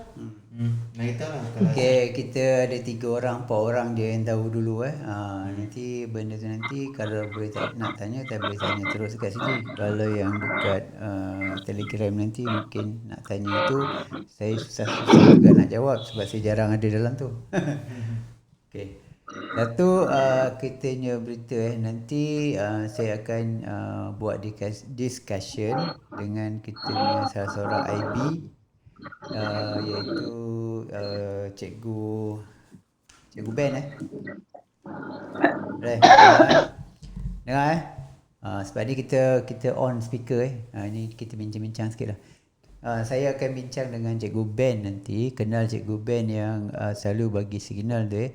Bagi tahu lah kalau Okey, kita ada 3 orang 4 orang je yang tahu dulu nanti benda tu nanti kalau boleh nak tanya tak boleh tanya terus kat sini. Kalau yang dekat Telegram nanti mungkin nak tanya tu saya susah-susah juga nak jawab sebab saya jarang ada dalam tu. Okey. Satu kita punya berita nanti saya akan buat discussion dengan kita punya salah seorang IB iaitu cikgu Ben dengar sebab ni kita on speaker ni kita bincang-bincang sikit lah. Saya akan bincang dengan cikgu Ben nanti, kenal cikgu Ben yang selalu bagi signal tu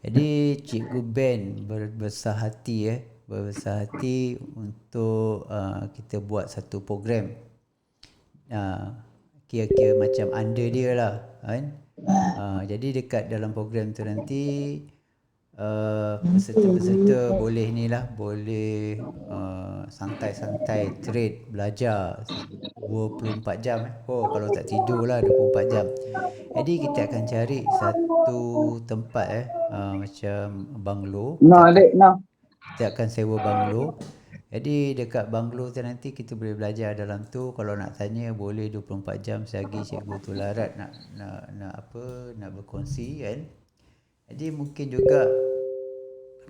Jadi cikgu Ben berbesar hati untuk kita buat satu program kira-kira macam under dia lah kan. Jadi dekat dalam program tu nanti peserta-peserta boleh boleh santai-santai trade belajar 24 jam kalau tak tidur lah 24 jam. Jadi kita akan cari satu tempat macam banglo. Kita akan sewa banglo. Jadi dekat banglo tu nanti kita boleh belajar dalam tu. Kalau nak tanya boleh 24 jam selagi cikgu tu larat nak berkongsi kan. Jadi mungkin juga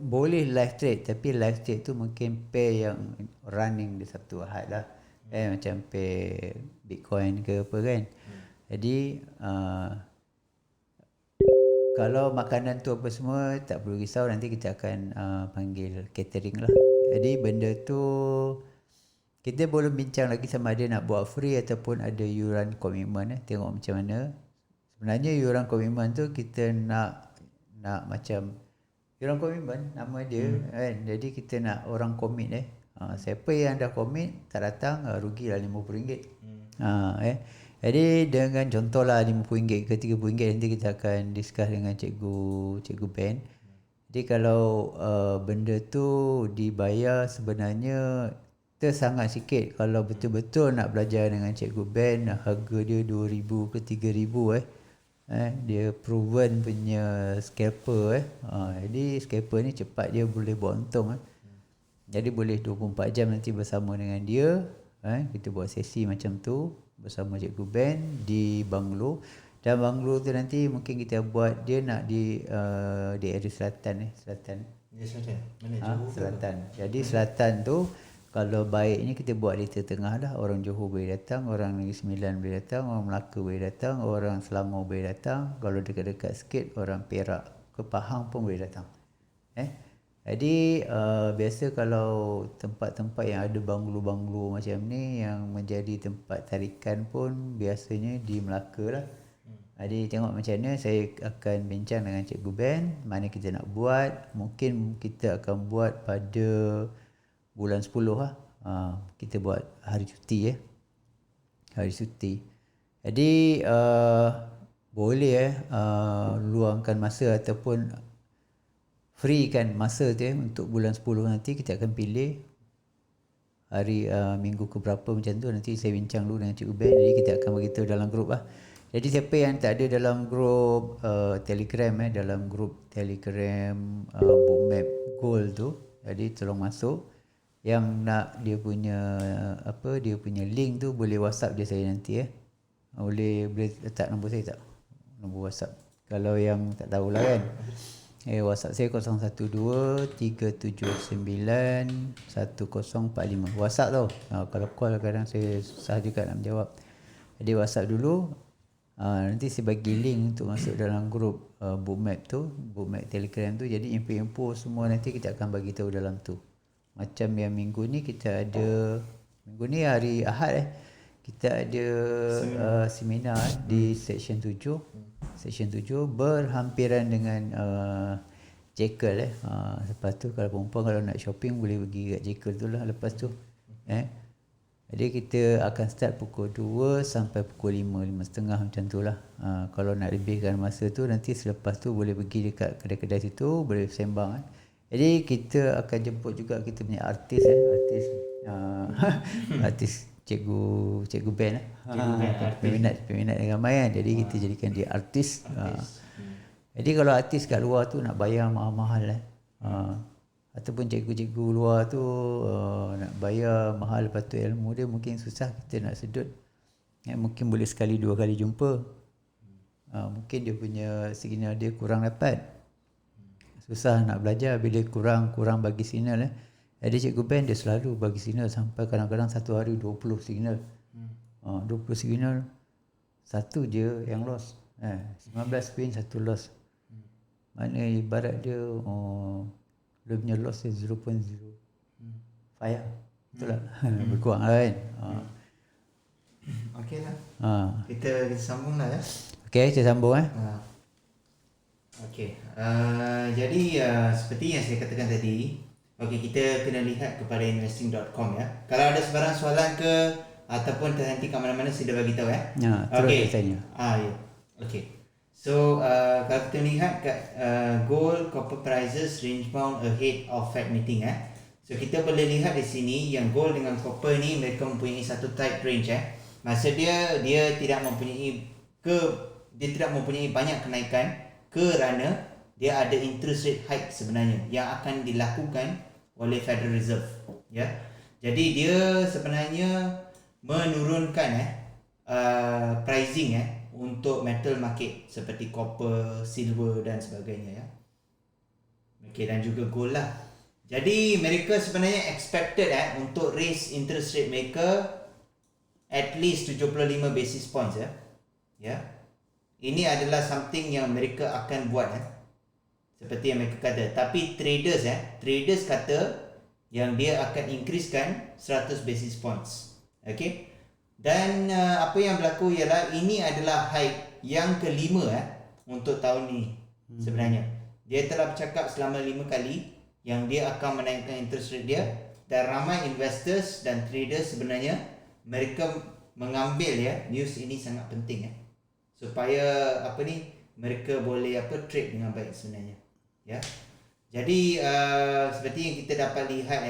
boleh live trade, tapi live trade tu mungkin pair yang running di Sabtu Ahad lah. Macam pair Bitcoin ke apa kan. Jadi kalau makanan tu apa semua tak perlu risau, nanti kita akan panggil catering lah. Jadi benda tu kita boleh bincang lagi sama ada nak buat free ataupun ada yuran komitmen tengok macam mana. Sebenarnya yuran komitmen tu kita nak macam yuran komitmen nama dia kan. Jadi kita nak orang komit siapa yang dah komit tak datang rugilah RM50. Jadi dengan contohlah RM50 ke RM30 nanti kita akan discuss dengan cikgu Ben. Jadi kalau benda tu dibayar sebenarnya sangat sikit. Kalau betul-betul nak belajar dengan cikgu Ben harga dia RM2,000 ke RM3,000 dia proven punya scalper jadi scalper ni cepat dia boleh buat untung jadi boleh 24 jam nanti bersama dengan dia kita buat sesi macam tu bersama cikgu Ben di banglo. Dan banglo tu nanti mungkin kita buat dia nak di area selatan Dia selatan. Mana Ha, Johor ke? selatan. Jadi selatan tu kalau baiknya kita buat di tengah lah. Orang Johor boleh datang, orang Negeri Sembilan boleh datang, orang Melaka boleh datang, orang Selangor boleh datang. Kalau dekat-dekat sikit orang Perak ke Pahang pun boleh datang. Jadi biasa kalau tempat-tempat yang ada banglo-banglo macam ni yang menjadi tempat tarikan pun biasanya di Melaka lah. Jadi tengok macam mana saya akan bincang dengan Cikgu Ben mana kita nak buat. Mungkin kita akan buat pada bulan 10 lah. Kita buat hari cuti hari cuti. Jadi boleh luangkan masa ataupun free kan masa tu untuk bulan 10 nanti kita akan pilih hari minggu ke berapa macam tu. Nanti saya bincang dulu dengan Cikgu Ben. Jadi kita akan beritahu dalam grup lah. Jadi siapa yang tak ada dalam grup Telegram dalam grup Telegram Bookmap Gold tu, jadi tolong masuk. Yang nak dia punya link tu boleh WhatsApp dia saya nanti boleh letak nombor saya tak? Nombor WhatsApp. Kalau yang tak tahulah kan. WhatsApp saya 012-379-1045. WhatsApp tau. Kalau call kadang saya susah juga nak menjawab. Jadi WhatsApp dulu. Nanti saya bagi link untuk masuk dalam grup Bookmap tu, Bookmap Telegram tu. Jadi info-info semua nanti kita akan bagi tahu dalam tu. Macam yang minggu ni kita ada, minggu ni hari Ahad kita ada seminar di Seksyen 7. Seksyen 7 berhampiran dengan Jekyll lepas tu kalau perempuan kalau nak shopping boleh pergi kat Jekyll tu lah lepas tu. Jadi kita akan start pukul 2 sampai pukul 5, 5.30 macam tu lah. Kalau nak lebihkan masa tu nanti selepas tu boleh pergi dekat kedai-kedai situ, boleh sembang. Jadi kita akan jemput juga kita punya artis artis Cikgu Ben peminat ramai kan. Jadi kita jadikan dia artis. Jadi kalau artis kat luar tu nak bayar mahal-mahal ataupun cikgu-cikgu luar tu nak bayar mahal, lepas tu ilmu dia mungkin susah kita nak sedut. Mungkin boleh sekali dua kali jumpa. Mungkin dia punya signal dia kurang dapat, susah nak belajar bila kurang bagi signal. Jadi Cikgu Ben dia selalu bagi signal sampai kadang-kadang satu hari 20 signal. 20 signal, satu je yang lost. 19 pin, satu lost. Mana ibarat dia dia punya loss dia 0.05 betul lah. Berkurang kan. Okey lah. Kita sambung lah Okey, kita sambung Okey. Jadi seperti yang saya katakan tadi, kita kena lihat kepada investing.com Kalau ada sebarang soalan ke ataupun terhenti kat mana-mana sila bagi tahu terus tanya. Ya. Okey. So kalau kita lihat kat gold copper prices range bound ahead of Fed meeting So kita boleh lihat di sini yang gold dengan copper ni mereka mempunyai satu tight range Maksud dia tidak mempunyai banyak kenaikan kerana dia ada interest rate hike sebenarnya yang akan dilakukan oleh Federal Reserve Jadi dia sebenarnya menurunkan pricing untuk metal market seperti copper, silver dan sebagainya dan juga gold lah. Jadi mereka sebenarnya expected untuk raise interest rate mereka at least 75 basis points Ini adalah something yang mereka akan buat seperti yang mereka kata. Tapi traders kata yang dia akan increasekan 100 basis points. Dan apa yang berlaku ialah ini adalah hike yang kelima untuk tahun ini sebenarnya. Dia telah bercakap selama 5 kali yang dia akan menaikkan interest rate dia, dan ramai investors dan traders sebenarnya mereka mengambil news ini sangat penting supaya mereka boleh trade dengan baik sebenarnya. Jadi seperti yang kita dapat lihat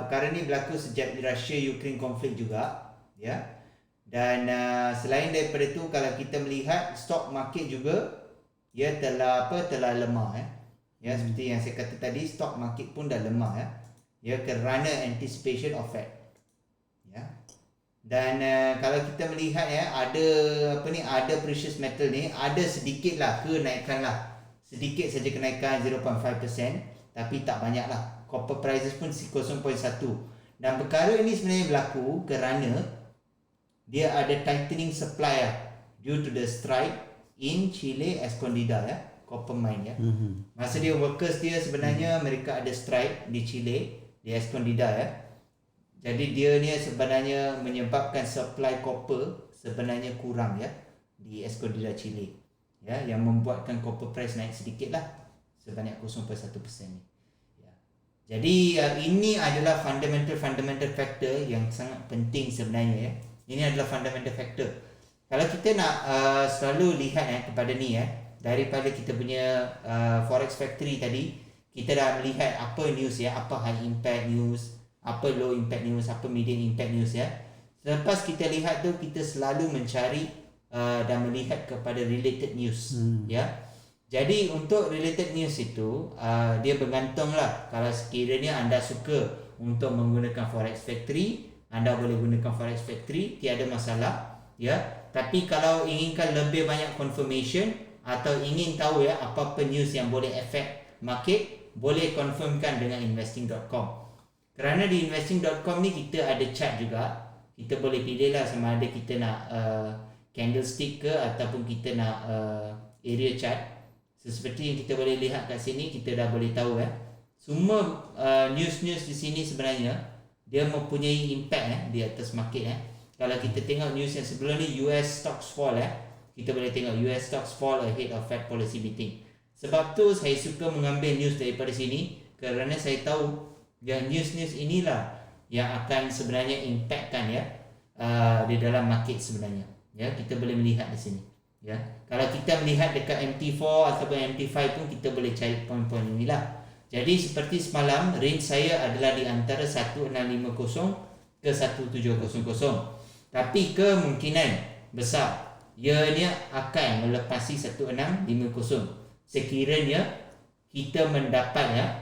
perkara ni berlaku sejak Russia-Ukraine konflik juga. Dan selain daripada itu, kalau kita melihat stock market juga telah lemah seperti yang saya kata tadi, stock market pun dah lemah kerana anticipation of Fed. Dan kalau kita melihat ada precious metal ni ada sedikitlah kenaikan lah sedikit saja kenaikan 0.5%, tapi tak banyak lah. Copper prices pun 0.1. Dan perkara ini sebenarnya berlaku kerana dia ada tightening supply lah, due to the strike in Chile Escondida copper mine Masa dia workers dia sebenarnya mereka ada strike di Chile, di Escondida Jadi dia ni sebenarnya menyebabkan supply copper sebenarnya kurang di Escondida Chile. Yang membuatkan copper price naik sedikit lah, sebanyak 0.1% ni. Jadi ini adalah fundamental factor yang sangat penting sebenarnya Ini adalah fundamental factor. Kalau kita nak selalu lihat kepada ni daripada kita punya Forex Factory tadi, kita dah melihat apa news apa high impact news, apa low impact news, apa medium impact news Selepas kita lihat tu, kita selalu mencari dan melihat kepada related news Jadi untuk related news itu dia bergantung lah. Kalau sekiranya anda suka untuk menggunakan Forex Factory, anda boleh gunakan Forex Factory, tiada masalah Tapi kalau inginkan lebih banyak confirmation atau ingin tahu apa-apa news yang boleh affect market, boleh confirmkan dengan investing.com. Kerana di investing.com ni kita ada chart juga. Kita boleh pilih lah sama ada kita nak candlestick ke ataupun kita nak area chart. Seperti yang kita boleh lihat kat sini, kita dah boleh tahu semua news-news di sini sebenarnya dia mempunyai impact di atas market Kalau kita tengok news yang sebelum ni, US stocks fall kita boleh tengok US stocks fall ahead of Fed policy meeting. Sebab tu saya suka mengambil news daripada sini, kerana saya tahu yang news-news inilah yang akan sebenarnya impactkan di dalam market sebenarnya. Kita boleh melihat di sini. Kalau kita melihat dekat MT4 ataupun MT5 pun kita boleh cari poin-poin inilah. Jadi seperti semalam, range saya adalah di antara 1650 ke 1700. Tapi kemungkinan besar ianya akan melepasi 1650 sekiranya kita mendapat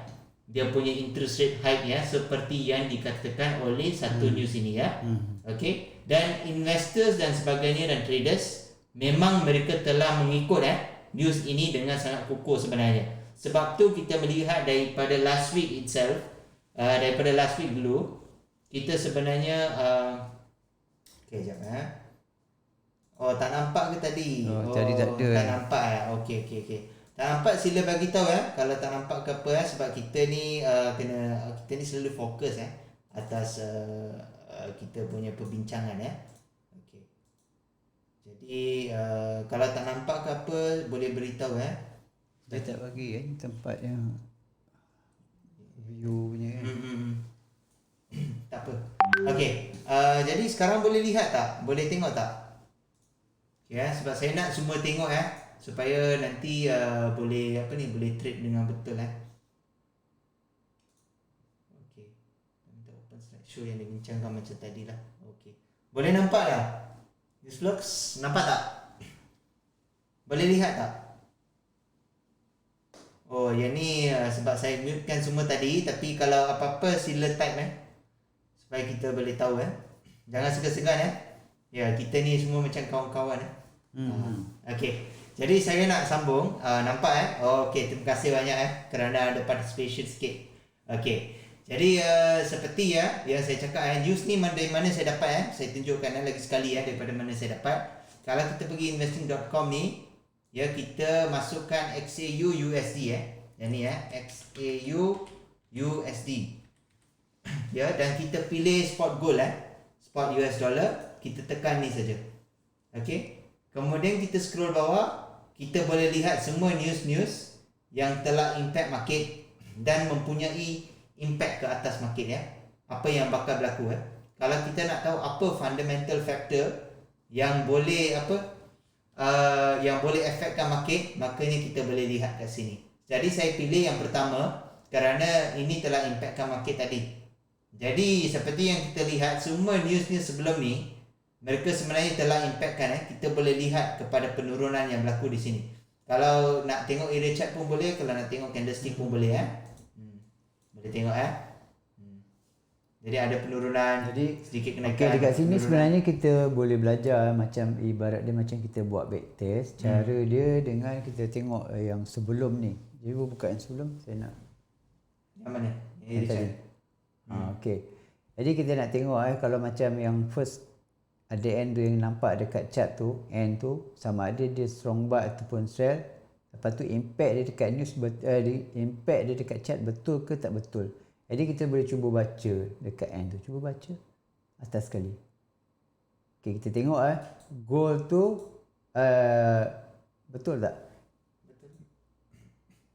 dia punya interest rate hike seperti yang dikatakan oleh satu news ini Okey, dan investors dan sebagainya dan traders memang mereka telah mengikut news ini dengan sangat kukuh sebenarnya. Sebab tu kita melihat daripada last week itself, daripada last week dulu, kita sebenarnya okey, jap Oh, tak nampak ke tadi? Tadi tak ada. Tak nampak Okey. Tak nampak, sila bagi tahu kalau tak nampak ke apa sebab kita ni kita ni selalu fokus atas kita punya perbincangan Okey. Jadi kalau tak nampak ke apa boleh beritahu Dia tak bagi tempat yang view punya Tak apa. Okey. Jadi sekarang boleh lihat tak? Boleh tengok tak? Okay, sebab saya nak semua tengok supaya nanti boleh boleh trade dengan betul Okey. Kita open slideshow yang dibincangkan macam tadi lah. Okey. Boleh nampak tak? This looks nampak tak? Boleh lihat tak? Oh, yang ni sebab saya mutekan semua tadi, tapi kalau apa-apa sila type supaya kita boleh tahu Jangan segan-segan Ya, kita ni semua macam kawan-kawan Okey. Jadi saya nak sambung. Nampak Okey, terima kasih banyak kerana ada participation sikit. Okey. Jadi seperti yang saya cakap news ni dari mana saya dapat saya tunjukkan lagi sekali daripada mana saya dapat. Kalau kita pergi investing.com ni, kita masukkan XAU USD yang ni XAU USD. Dan kita pilih spot gold spot US dollar, kita tekan ni saja. Okey. Kemudian kita scroll bawah, kita boleh lihat semua news-news yang telah impact market dan mempunyai impact ke atas market Apa yang bakal berlaku Kalau kita nak tahu apa fundamental factor yang boleh yang boleh affectkan market, makanya kita boleh lihat kat sini. Jadi saya pilih yang pertama kerana ini telah impactkan market tadi. Jadi seperti yang kita lihat, semua news-news sebelum ni mereka sebenarnya telah impactkan kita boleh lihat kepada penurunan yang berlaku di sini. Kalau nak tengok area chart pun boleh, kalau nak tengok candlestick pun boleh boleh tengok Jadi ada penurunan, Jadi sedikit okay, kenaikan. dekat sini penurunan. sebenarnya kita boleh belajar macam ibarat dia macam kita buat backtest. Cara dia dengan kita tengok yang sebelum ni. Jadi buka yang sebelum saya nak. Yang mana? Yang tadi. Okay. Jadi kita nak tengok kalau macam yang first at the end tu yang nampak dekat chart tu, end tu sama ada dia strong bar ataupun sell. Lepas tu impact dia dekat news impact dia dekat chart betul ke tak betul. Jadi kita boleh cuba baca dekat end tu. Cuba baca atas sekali. Okay, kita tengok goal tu betul tak? Betul.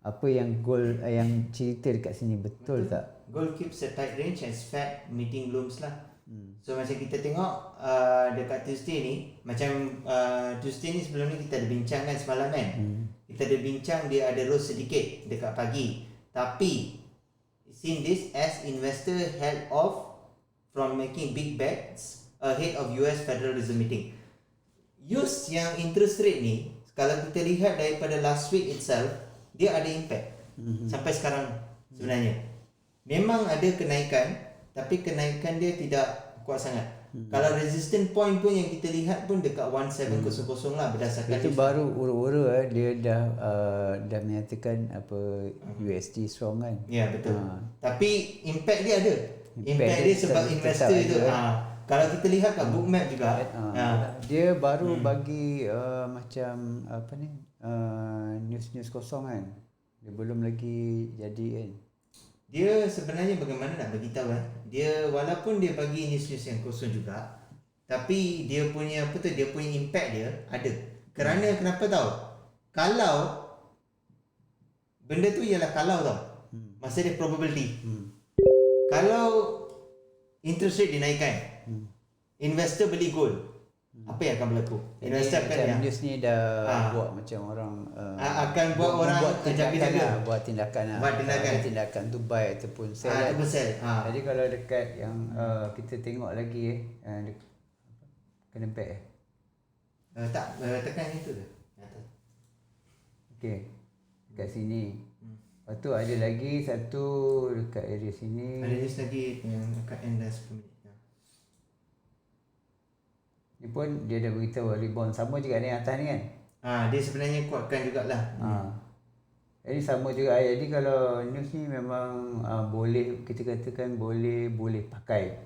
Apa yang goal yang cerita dekat sini betul tak? Gold keeps a tight range as Fed meeting looms lah. So macam kita tengok dekat Tuesday ni, macam Tuesday ni sebelum ni kita ada bincang kan semalam kan. Kita ada bincang dia ada rose sedikit dekat pagi. Tapi seen this as investor held off from making big bets ahead of US Federal Reserve meeting. Use yang interest rate ni, kalau kita lihat daripada last week itself, dia ada impact sampai sekarang sebenarnya. Memang ada kenaikan, tapi kenaikan dia tidak kuat sangat. Kalau resistance point pun yang kita lihat pun dekat 1700 lah berdasarkan Itu baru ura-ura dia dah menyatakan apa USD strong kan. Ya betul. Tapi impact dia ada. Impact Impact dia dia sebab tetap investor ada. itu. Kalau kita lihat kat bookmap juga, Dia baru bagi macam apa ni news-news kosong kan. Dia belum lagi jadi kan. dia sebenarnya bagaimana nak bagi tahu dia walaupun dia bagi news-news yang kosong juga, tapi dia punya apa tu, dia punya impact dia ada. Kerana kenapa tahu? Kalau benda tu ialah kalau tau. Masa dia probability. Kalau interest rate dinaikkan, investor beli gold, apa yang akan berlaku? Investor akan macam news ni dah buat macam orang akan buat orang tindakan jaga. lah, buat tindakan lah. Buat tindakan. Tindakan tu buy ataupun sell. Ataupun sell. Jadi kalau dekat yang kita tengok lagi kena back Tak, tekan itu tu. Atas. Okey. Dekat sini. Lepas tu ada lagi satu dekat area sini. Ada list lagi yang dekat end dah 10 minit. Ni pun dia dah beritahu rebound sama juga ni atas ni kan. Dia sebenarnya kuatkan jugalah. Jadi sama juga. Jadi kalau news ni memang boleh kita katakan boleh pakai.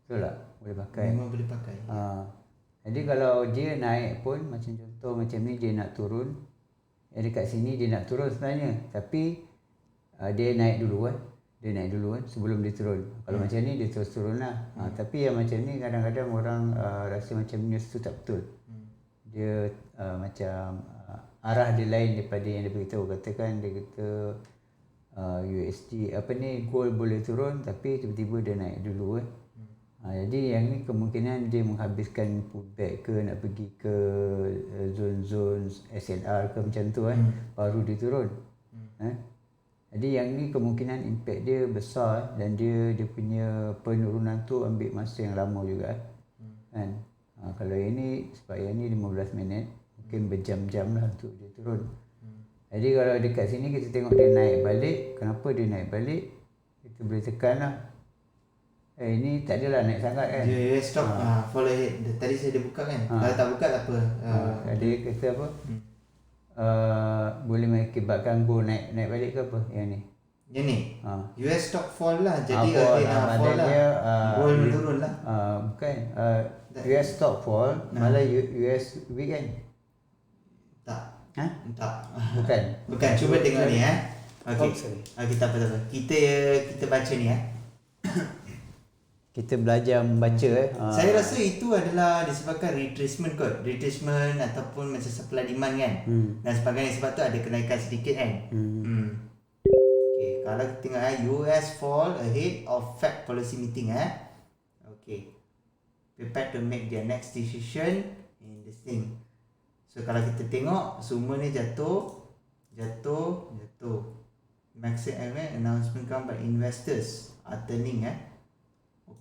Betul tak? Boleh pakai. Memang boleh pakai. Jadi kalau dia naik pun macam contoh macam ni dia nak turun. Dekat sini dia nak turun sebenarnya. Tapi dia naik dulu kan. Dia naik dulu kan sebelum dia turun. Kalau macam ni dia terus turun lah. Tapi yang macam ni kadang-kadang orang rasa macam news tu tak betul. Dia macam arah dia lain daripada yang dia beritahu. Katakan dia kata USD apa ni gold boleh turun tapi tiba-tiba dia naik dulu kan. Jadi yang ni kemungkinan dia menghabiskan pullback ke nak pergi ke zone-zone SLR ke macam tu kan. Baru dia turun. Jadi yang ni kemungkinan impact dia besar dan dia punya penurunan tu ambil masa yang lama juga kan. Kalau yang ni sebab yang ni 15 minit mungkin berjam-jam lah untuk dia turun. Jadi kalau dekat sini kita tengok dia naik balik. Kenapa dia naik balik? Kita boleh tekan lah. Ini tak adalah naik sangat kan. Dia US stock follow ahead. Tadi saya dah buka kan. Kalau tak buka tak apa. Dia kata apa? Boleh mengakibatkan gold naik balik ke apa yang ni? Yang ni US stock fall lah. Jadi fall fall lah. dia, Gold menurun lah. Bukan US stock fall malah US weak kan? Tak. Tak. Bukan. Bukan. Cuba tengok ni Okey. sorry. Kita apa. Kita baca ni Kita belajar membaca Saya rasa itu adalah disebabkan retracement kot. Retracement ataupun macam supply demand kan. Dan sebagainya. Sebab tu ada kenaikan sedikit kan. Okay. Kalau kita tengok US fall ahead of Fed policy meeting Okay. Prepare to make their next decision in this thing. So kalau kita tengok semua ni jatuh. Maximum announcement come by investors are turning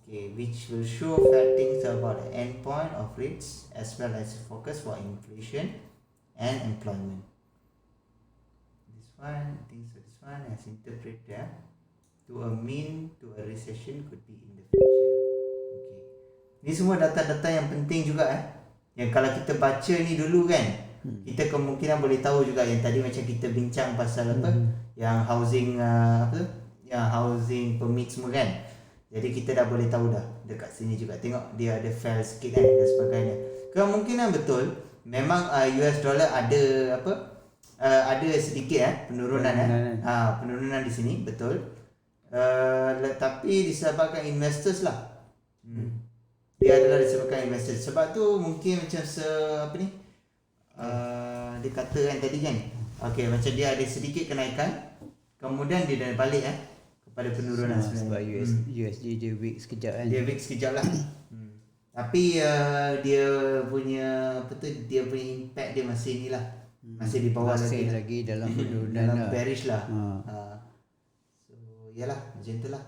Okay, which will show Fed thinks about the end point of rates as well as focus for inflation and employment. This one, I think so. This one has interpreted to a mean to a recession could be in the future. Okay. Ni semua data-data yang penting juga yang kalau kita baca ni dulu kan, kita kemungkinan boleh tahu juga yang tadi macam kita bincang pasal apa, yang housing yang housing permit semua kan. Jadi kita dah boleh tahu dah dekat sini juga, tengok dia ada fail sikit kan dan sebagainya. Kemungkinan betul memang US dollar ada ada sedikit penurunan penurunan di sini, betul. Tapi disebabkan investors lah. Dia adalah disebabkan investors. Sebab tu mungkin macam dia katakan tadi kan, okey, macam dia ada sedikit kenaikan, kemudian dia dah balik kepada penurunan sebenarnya. Sebab USD dia weak sekejap kan. Dia weak sekejap lah. Tapi dia punya dia punya impact dia masih ni lah. Masih di bawah masih lagi dalam penurunan dalam lah. bearish lah. So yalah, macam tu lah.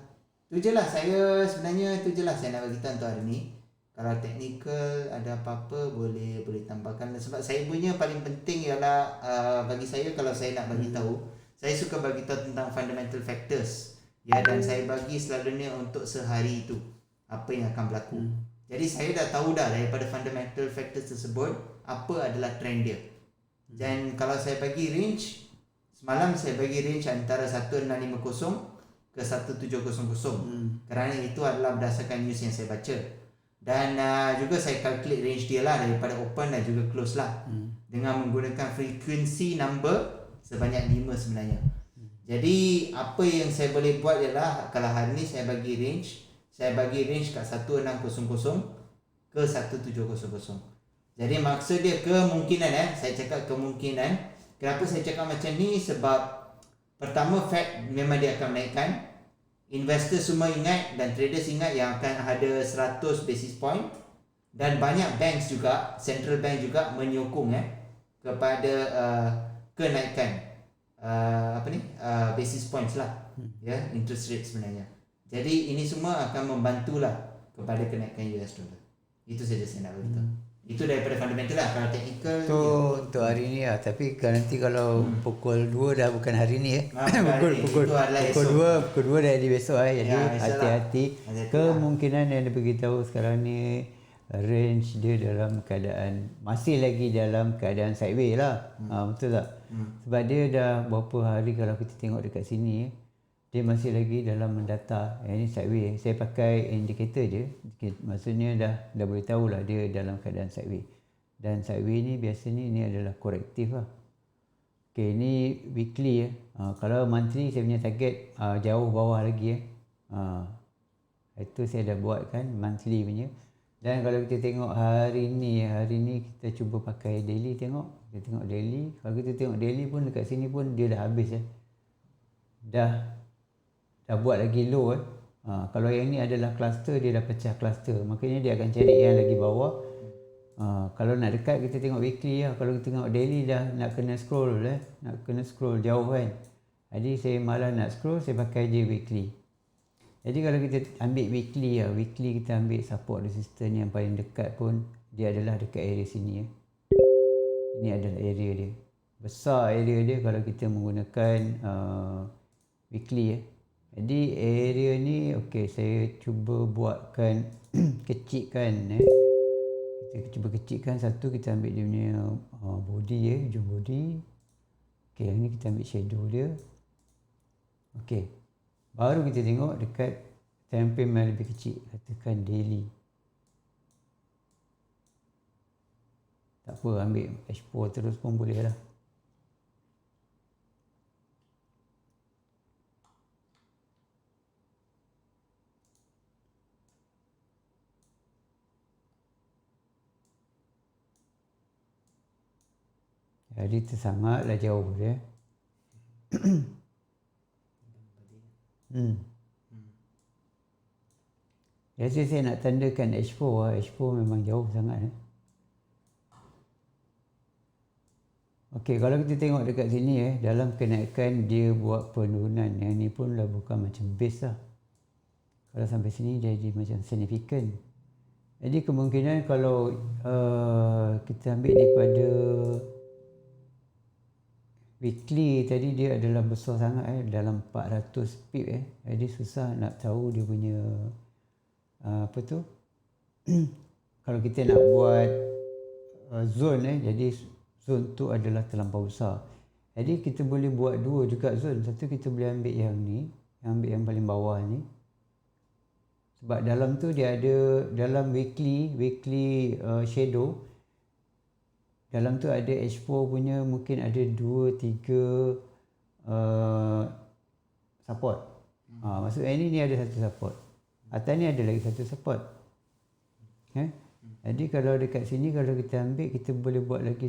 Tu je lah saya sebenarnya, tu je lah saya nak bagi tahu untuk hari ni. Kalau technical ada apa-apa boleh tambahkan. Sebab saya punya paling penting ialah bagi saya, kalau saya nak bagi tahu, saya suka bagi tahu tentang fundamental factors. Ya, dan saya bagi selalunya untuk sehari itu apa yang akan berlaku. Jadi saya dah tahu dah daripada fundamental factors tersebut apa adalah trend dia. Dan kalau saya bagi range, semalam saya bagi range antara 1650 ke 1700. Kerana itu adalah berdasarkan news yang saya baca. Dan juga saya calculate range dia lah daripada open dan juga close lah. Dengan menggunakan frequency number sebanyak 5 sebenarnya. Jadi apa yang saya boleh buat ialah, kalau hari ni saya bagi range kat 1600 ke 1700. Jadi maksud dia kemungkinan saya cakap kemungkinan. Kenapa saya cakap macam ni? Sebab pertama, Fed memang dia akan menaikkan. Investors semua ingat dan traders ingat yang akan ada 100 basis point. Dan banyak banks juga, central bank juga menyokong kepada kenaikan basis points lah, interest rate sebenarnya. Jadi ini semua akan membantulah kepada kenaikan US dollar. Itu saja saya nak beritahu. Itu daripada fundamental lah. Kalau technical tu untuk hari ni lah. Tapi nanti kalau pukul 2 dah bukan hari ni pukul 2 dah di besok jadi hati-hati. Kemungkinan yang dia beritahu sekarang ni range dia dalam keadaan masih lagi dalam keadaan sideways lah. Betul tak? Sebab dia dah berapa hari kalau kita tengok dekat sini, dia masih lagi dalam mendata. Yang ni sideways. Saya pakai indikator je. Maksudnya dah boleh tahulah dia dalam keadaan sideways. Dan sideways ni biasanya ni adalah korektif lah. Okay, ni weekly kalau monthly saya punya target jauh bawah lagi itu saya dah buat kan monthly punya. Dan kalau kita tengok hari ni kita cuba pakai daily, kita tengok daily. Kalau kita tengok daily pun dekat sini pun dia dah habis dah buat lagi low kalau yang ni adalah cluster, dia dah pecah cluster, makanya dia akan cari yang lagi bawah. Kalau nak dekat kita tengok weekly lah. Kalau kita tengok daily dah nak kena scroll jauh kan. Jadi saya malah nak scroll, saya pakai je weekly. Jadi kalau kita ambil weekly kita ambil support resistance yang paling dekat pun dia adalah dekat area sini Ini adalah area dia, besar area dia kalau kita menggunakan weekly Jadi area ni saya cuba buatkan kecilkan kita cuba kecilkan. Satu, kita ambil dia punya body hujung body. Yang ni kita ambil shadow dia. Baru kita tengok dekat time frame yang lebih kecil, katakan daily. Tak apa, ambil H4 terus pun boleh lah. Jadi tersangatlah jauh dia. Biasa saya nak tandakan H4 H4 memang jauh sangat kalau kita tengok dekat sini dalam kenaikan dia buat penurunan. Yang ni pun dah bukan macam base lah. Kalau sampai sini dia jadi macam significant. Jadi kemungkinan kalau kita ambil daripada weekly tadi dia adalah besar sangat dalam 400 pip jadi susah nak tahu dia punya apa tu kalau kita nak buat zone jadi zone tu adalah terlampau besar. Jadi kita boleh buat dua juga zone. Satu kita boleh ambil yang ni, ambil yang paling bawah ni. Sebab dalam tu dia ada dalam weekly shadow. Dalam tu ada H4 punya mungkin ada 2-3 support. Maksudnya ni ada satu support. Atas ni ada lagi satu support. Jadi kalau dekat sini kalau kita ambil kita boleh buat lagi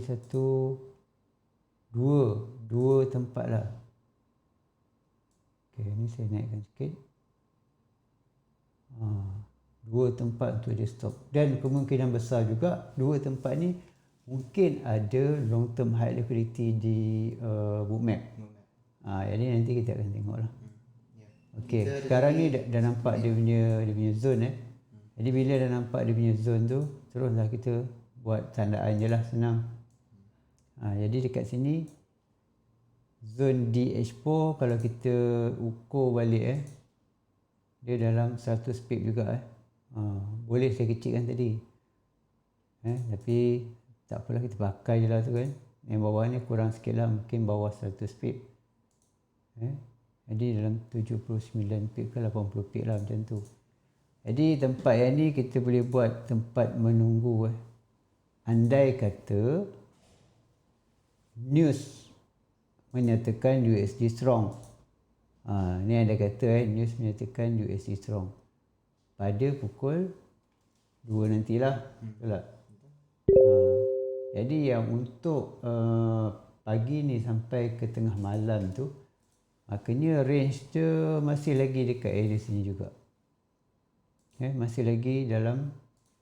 dua tempat lah. Okey, ni saya naikkan sikit. Dua tempat untuk dia stop. Dan kemungkinan besar juga dua tempat ni mungkin ada long term high liquidity di bookmap. Jadi nanti kita akan tengok lah. Okey, sekarang ni dah nampak dia punya zone Jadi bila dah nampak dia punya zone tu, teruslah kita buat tandaan je lah, senang. Jadi dekat sini zone DH4 kalau kita ukur balik dia dalam 100 pip juga boleh saya kecilkan tadi. Tapi tak apalah, kita pakai je lah tu kan. Yang bawah ni kurang sikit lah, mungkin bawah 100 pip. Jadi dalam 79 pip ke 80 pip lah macam tu. Jadi tempat yang ni kita boleh buat tempat menunggu. Andai kata news menyatakan USD strong. Ni ada kata news menyatakan USD strong. Pada pukul 2 nantilah. Betul tak? Jadi yang untuk pagi ni sampai ke tengah malam tu, maknanya range dia masih lagi dekat area sini juga. Masih lagi dalam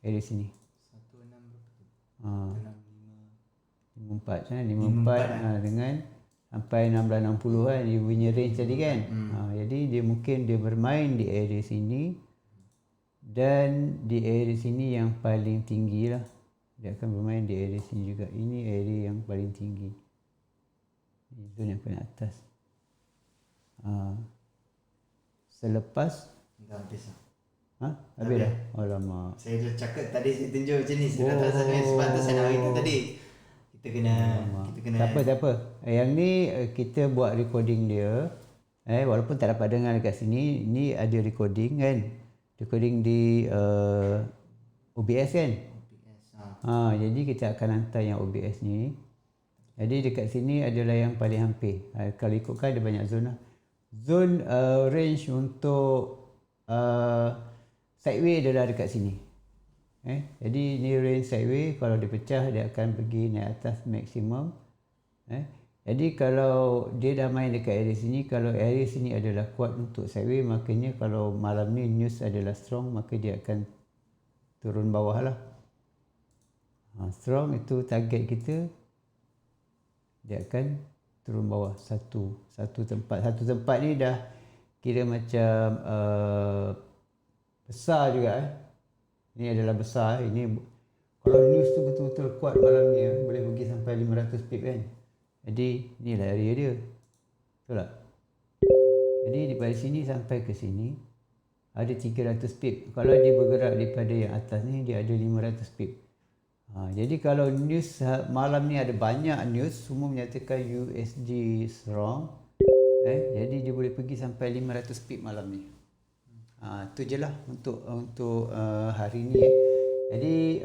area sini. 54 dengan sampai 1660 kan dia punya range tadi kan. Jadi dia mungkin dia bermain di area sini dan di area sini yang paling tinggi lah. Dia akan bermain di area sini juga. Ini area yang paling tinggi. Ini zone yang paling atas. Selepas dah habis lah. Habis dah? Alamak. Saya dah cakap tadi, saya tunjuk macam ni. Saya dah tak sampai sebab tu saya nak beritahu tadi. Kita kena Tak apa. Yang ni kita buat recording dia. Walaupun tak dapat dengar dekat sini, ni ada recording kan. Recording di OBS kan. Jadi kita akan hantar yang OBS ni. Jadi dekat sini adalah yang paling hampir. Kalau ikutkan ada banyak zone lah. Zone range untuk sideway adalah dekat sini. Jadi ni range sideway, kalau dia pecah dia akan pergi naik atas maksimum. Jadi kalau dia dah main dekat area sini, kalau area sini adalah kuat untuk sideway, makanya kalau malam ni news adalah strong, maka dia akan turun bawah lah. Strong itu target kita, dia akan turun bawah satu tempat. Satu tempat ni dah kira macam besar juga. Ini adalah besar. Ini kalau news tu betul-betul kuat malam ni boleh pergi sampai 500 pip kan. Jadi inilah area dia. Betul tak? Jadi daripada sini sampai ke sini ada 300 pip. Kalau dia bergerak daripada yang atas ni dia ada 500 pip. Jadi kalau news malam ni ada banyak news semua menyatakan USD strong. Jadi dia boleh pergi sampai 500 pip malam ni. Itu je lah untuk hari ni. Jadi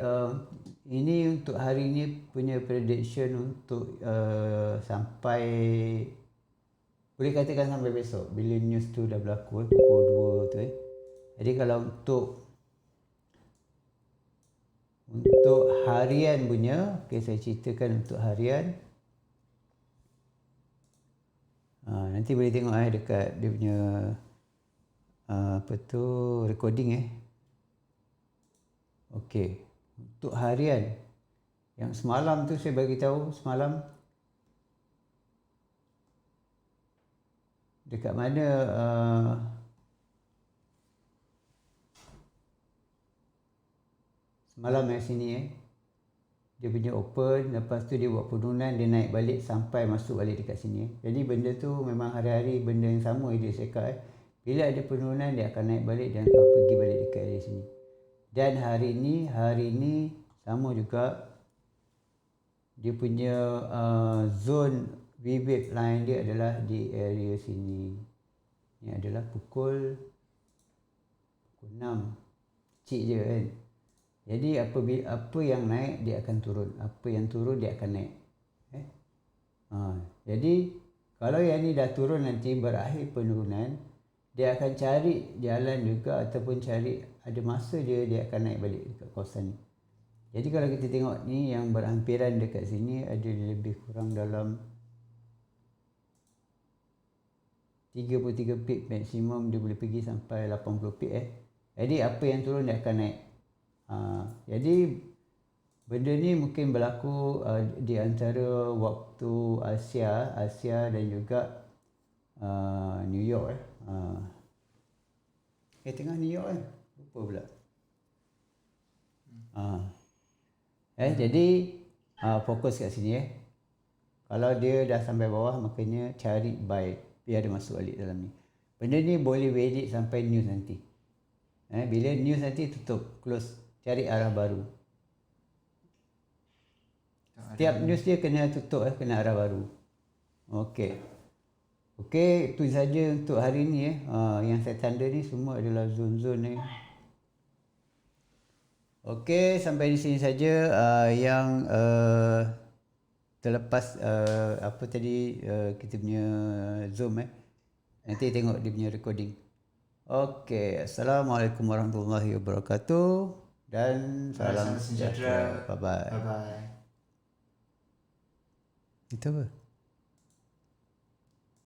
ini untuk hari ni punya prediction untuk sampai boleh katakan sampai besok bila news tu dah berlaku pukul 2 tu. Jadi kalau untuk harian punya, saya ceritakan untuk harian. Nanti boleh tengok dekat dia punya recording Okey. Untuk harian yang semalam tu saya bagi tahu semalam dekat mana semalam sini dia punya open, lepas tu dia buat penurunan, dia naik balik sampai masuk balik dekat sini. Jadi benda tu memang hari-hari benda yang sama dia cakap. Bila ada penurunan dia akan naik balik dan akan pergi balik dekat area sini. Dan hari ni sama juga, dia punya zone vivid line dia adalah di area sini. Ni adalah pukul 6. Cik je kan. Jadi apa yang naik dia akan turun, apa yang turun dia akan naik. Jadi kalau yang ni dah turun nanti berakhir penurunan, dia akan cari jalan juga ataupun cari ada masa dia akan naik balik dekat kawasan ni. Jadi kalau kita tengok ni yang berhampiran dekat sini ada lebih kurang dalam 33 pip maksimum, dia boleh pergi sampai 80 pip Jadi apa yang turun dia akan naik. Jadi benda ni mungkin berlaku di antara waktu Asia dan juga New York tengah New York lupa pula. Jadi fokus kat sini Kalau dia dah sampai bawah makanya cari buy biar dia masuk balik dalam ni. Benda ni boleh valid sampai news nanti. Bila news nanti tutup, close, cari arah baru. Setiap news dia kena tutup kena arah baru. Okey, itu saja untuk hari ni yang saya tanda ni semua adalah zon-zon ni. Okey, sampai di sini saja yang terlepas apa tadi kita punya Zoom Nanti tengok dia punya recording. Okey, Assalamualaikum warahmatullahi wabarakatuh dan salam sejahtera. Bye bye. Bye bye. Itu apa?